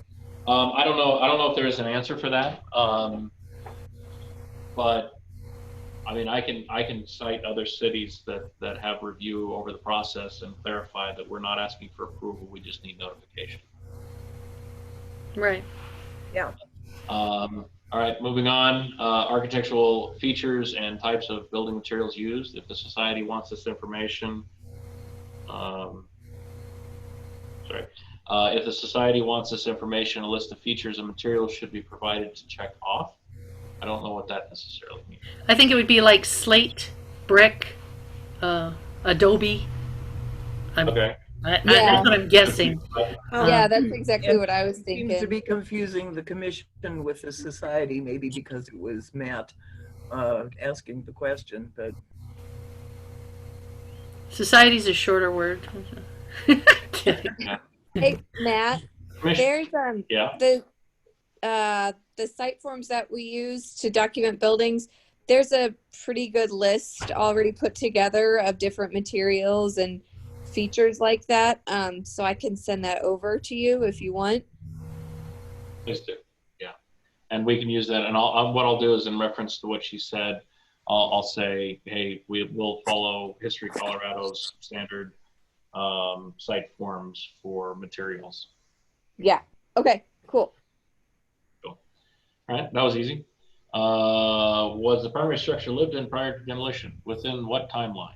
I don't know. I don't know if there is an answer for that. But I mean, I can cite other cities that have review over the process and clarify that we're not asking for approval. We just need notification. Right. Yeah. All right, moving on. Architectural features and types of building materials used. If the society wants this information, if the society wants this information, a list of features and materials should be provided to check off. I don't know what that necessarily means. I think it would be like slate, brick, adobe. Okay. That's what I'm guessing. Yeah, that's exactly And what I was Seems thinking. to be confusing the commission with the society, maybe because it was Matt asking the question, but Society's a shorter word. Kidding. Hey, Matt, there's Yeah. the site forms that we use to document buildings. There's a pretty good list already put together of different materials and features like that. So I can send that over to you if you want. Please do. Yeah. And we can use that. And what I'll do is, in reference to what she said, I'll say, hey, we will follow History Colorado's standard site forms for materials. Yeah. Okay, cool. All right, that was easy. Was the primary structure lived in prior to demolition? Within what timeline?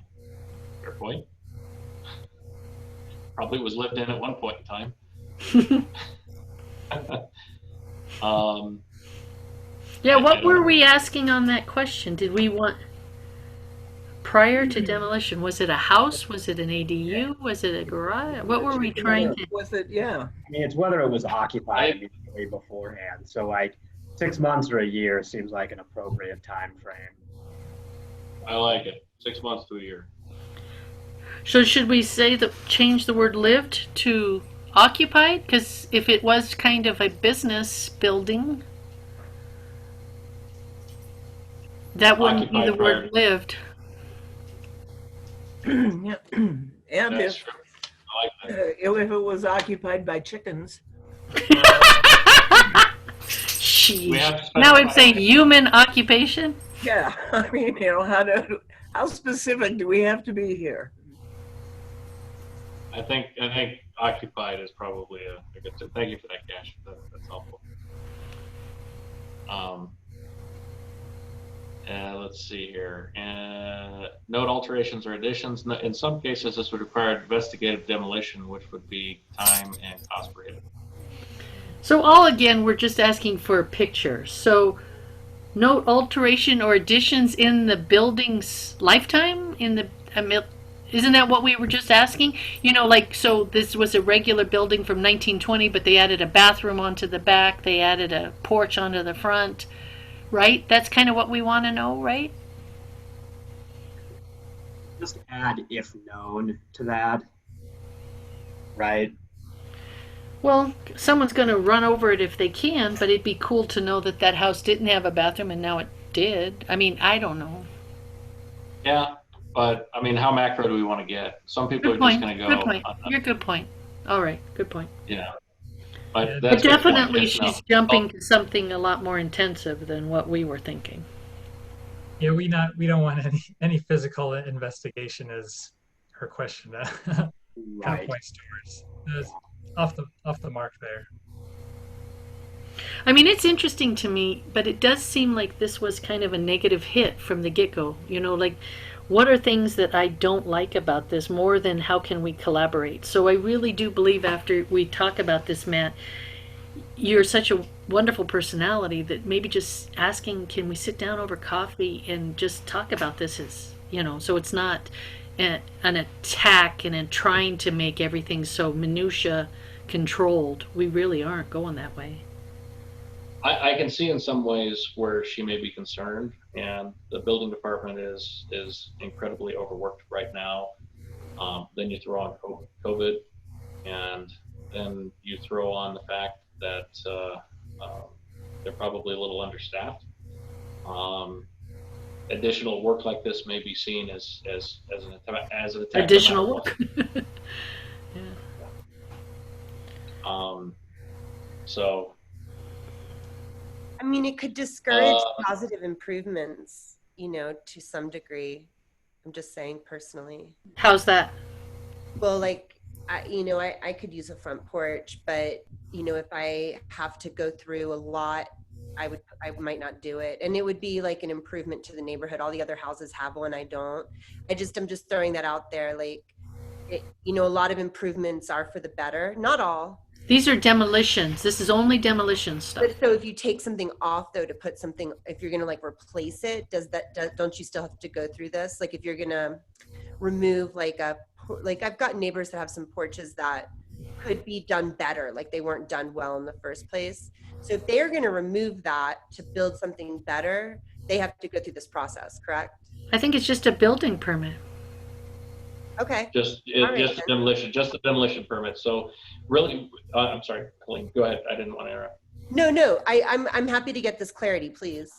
Fair point. Probably was lived in at one point in time. Yeah, what were we asking on that question? Did we want prior to demolition? Was it a house? Was it an ADU? Was it a garage? What were we trying to? was it? Yeah. I mean, it's whether it was occupied immediately beforehand. So like 6 months or a year seems like an appropriate time frame. I like it. 6 months to a year. So should we say change the word lived to occupied? Because if it was kind of a business building, that wouldn't be the Occupied word prior. lived. Yeah. And That's if true. I like that. if it was occupied by chickens, Sheesh. We have to Now it's specify. a human occupation? yeah, I mean, how specific do we have to be here? I think occupied is probably a good. Thank you for that, Cash. That's helpful. Let's see here. Note alterations or additions. In some cases, this would require investigative demolition, which would be time and cost prohibitive. So all again, we're just asking for a picture. So note alteration or additions in the building's lifetime? Isn't that what we were just asking? You know, like, so this was a regular building from 1920, but they added a bathroom onto the back. They added a porch onto the front, right? That's kind of what we want to know, right? Just add if known to that, right? Well, someone's going to run over it if they can, but it'd be cool to know that that house didn't have a bathroom and now it did. I mean, I don't know. Yeah, but I mean, how macro do we want to get? Some people Good are just point. going to go. Good point. Your good point. All right. Good point. Yeah. But But that's a good point. definitely If no- she's jumping to something a lot more intensive than what we were thinking. Yeah, we don't want any physical investigation is her question. Kind of Right. points towards off the mark there. I mean, it's interesting to me, but it does seem like this was kind of a negative hit from the get-go. You know, like, what are things that I don't like about this more than how can we collaborate? So I really do believe after we talk about this, Matt, you're such a wonderful personality that maybe just asking, can we sit down over coffee and just talk about this is, you know, so it's not an attack and then trying to make everything so minutia controlled. We really aren't going that way. I can see in some ways where she may be concerned, and the building department is incredibly overworked right now. Then you throw on COVID, and then you throw on the fact that they're probably a little understaffed. Additional work like this may be seen as an attack. Additional work. So. I mean, it could discourage positive improvements, you know, to some degree. I'm just saying personally. How's that? Well, like, I could use a front porch, but, you know, if I have to go through a lot, I might not do it. And it would be like an improvement to the neighborhood. All the other houses have one, I don't. I'm just throwing that out there. Like, you know, a lot of improvements are for the better. Not all. These are demolitions. This is only demolition stuff. But so if you take something off though to put something, if you're gonna like replace it, don't you still have to go through this? Like if you're gonna remove like I've got neighbors that have some porches that could be done better, like they weren't done well in the first place. So if they're gonna remove that to build something better, they have to go through this process, correct? I think it's just a building permit. Okay. Just a demolition permit. So really, I'm sorry, Colleen, go ahead. I didn't want to interrupt. No, I'm happy to get this clarity, please.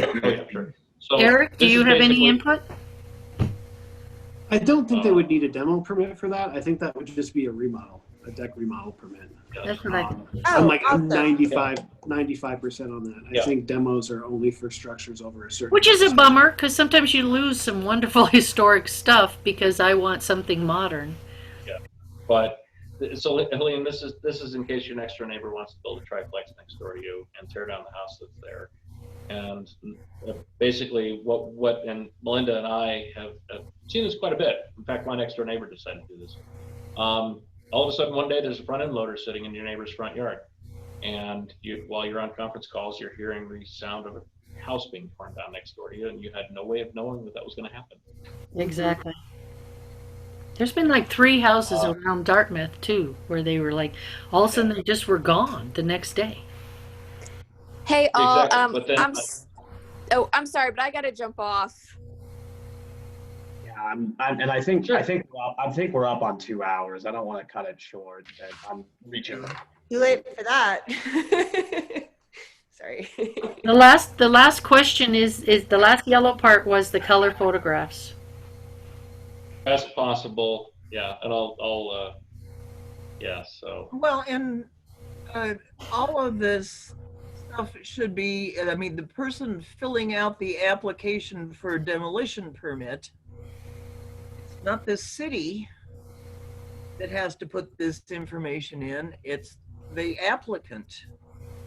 Oh, yeah, sure. So Eric, do you have any input? I don't think they would need a demo permit for that. I think that would just be a remodel, a deck remodel permit. That's what I think. I'm like awesome. 95% on that. Yeah. I think demos are only for structures over a certain. Which is a bummer, because sometimes you lose some wonderful historic stuff because I want something modern. Yeah, but so Helene, this is in case your next door neighbor wants to build a triplex next door to you and tear down the house that's there. And basically, what and Melinda and I have seen this quite a bit. In fact, my next door neighbor decided to do this. All of a sudden, one day there's a front end loader sitting in your neighbor's front yard, and while you're on conference calls, you're hearing the sound of a house being torn down next door to you, and you had no way of knowing that was going to happen. Exactly. There's been like 3 houses around Dartmouth too, where they were like, all of a sudden they just were gone the next day. Hey, all, Exactly. But then, I'm sorry, but I gotta jump off. Yeah, I think we're up on 2 hours. I don't want to cut it short. I'm reaching. Too late for that. Sorry. The last question is the last yellow part was the color photographs. best possible, yeah, and I'll yeah, so. Well, and all of this stuff should be, I mean, the person filling out the application for a demolition permit, it's not the city that has to put this information in, it's the applicant.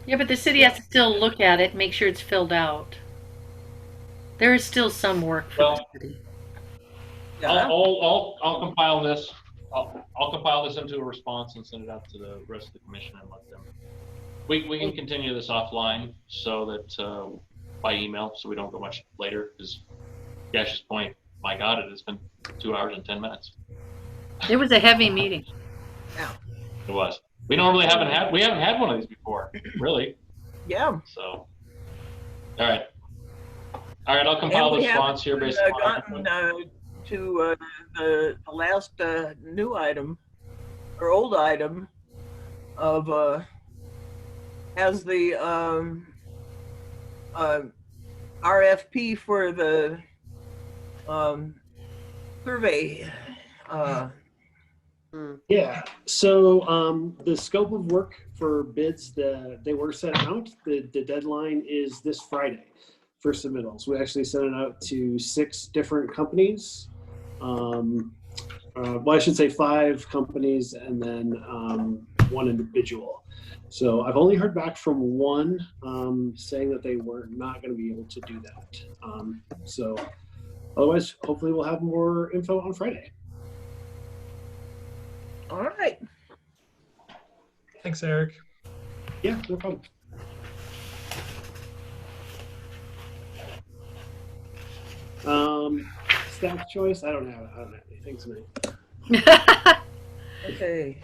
Yeah, but the city has to still look at it, make sure it's filled out. There is still some work for the city. Yeah. I'll compile this. I'll compile this into a response and send it out to the rest of the commission and let them. We can continue this offline so that by email, so we don't go much later. Because Gash's point, my God, it has been 2 hours and 10 minutes. It was a heavy meeting. Yeah. It was. We normally haven't had one of these before, really. Yeah. So, all right, I'll compile the response here based on. Gotten to the last new item or old item of has the RFP for the survey. Yeah, so the scope of work for bids, they were sent out. The deadline is this Friday for submittals. We actually sent it out to 6 different companies. Well, I should say 5 companies, and then one individual. So I've only heard back from one saying that they were not going to be able to do that. So otherwise, hopefully we'll have more info on Friday. All right. Thanks, Eric. Yeah, no problem. Staff choice, I don't have anything tonight. Okay.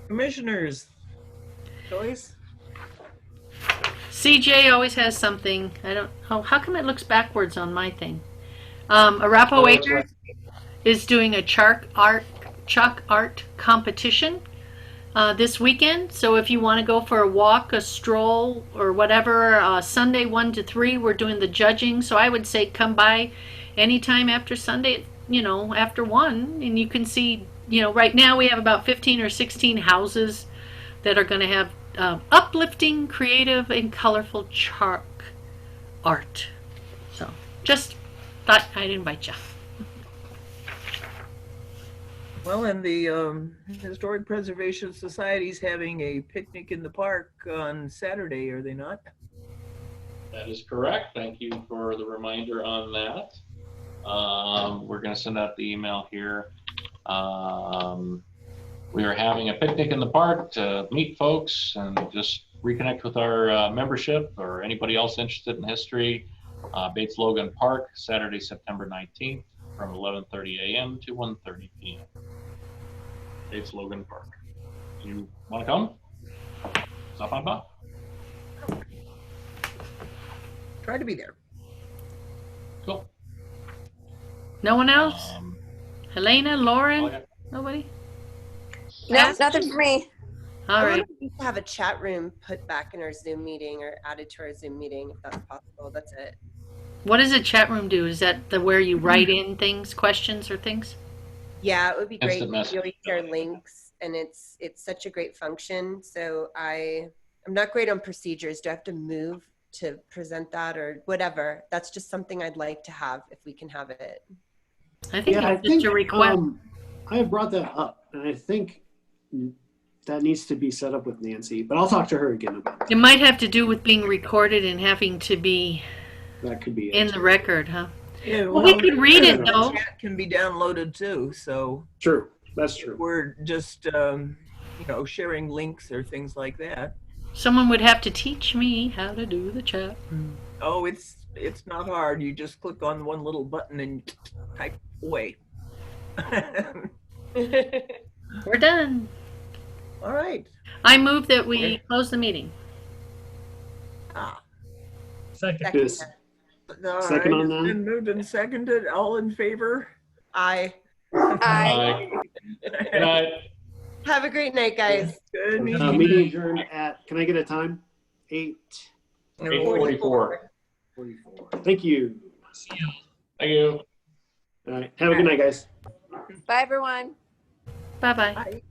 Commissioners, choice? CJ always has something. I don't. Oh, how come it looks backwards on my thing? Arapahoe Acres is doing a chalk art competition this weekend. So if you want to go for a walk, a stroll, or whatever, Sunday 1 to 3, we're doing the judging. So I would say come by anytime after Sunday, after 1, and you can see. Right now we have about 15 or 16 houses that are going to have uplifting, creative, and colorful chalk art. So just thought I'd invite you. Well, and the Historic Preservation Society's having a picnic in the park on Saturday, are they not? That is correct. Thank you for the reminder on that. We're going to send out the email here. We are having a picnic in the park to meet folks and just reconnect with our membership or anybody else interested in history. Bates Logan Park, Saturday, September 19th from 11:30 a.m. to 1:30 p.m. Bates Logan Park. You want to come? Stop on by. Try to be there. Cool. No one else? Helena, Lauren, Okay. nobody? No, nothing for me. All right. We have a chat room put back in our Zoom meeting or added to our Zoom meeting if that's possible. That's it. What does a chat room do? Is that where you write in things, questions, or things? Yeah, it would be great. Instant We message. always share links, and it's such a great function. So I'm not great on procedures. Do I have to move to present that or whatever? That's just something I'd like to have if we can have it. I think it's just a request. I have brought that up, and I think that needs to be set up with Nancy, but I'll talk to her again about it. It might have to do with being recorded and having to be That could be in the record, huh? Yeah, Well, we could read it, the though. chat can be downloaded too, so True, that's true. we're just sharing links or things like that. Someone would have to teach me how to do the chat. Oh, it's not hard. You just click on one little button and type away. We're done. All right. I move that we close the meeting. Second. Yes. All Second right, on it's that? been moved and seconded. All in favor? Aye. Bye. Good night. Have a great night, guys. Good Meeting adjourned at, can I get a time? 8:44. 8:44. Thank you. Thank you. All right. Have a good night, guys. Bye, everyone. Bye-bye. Bye.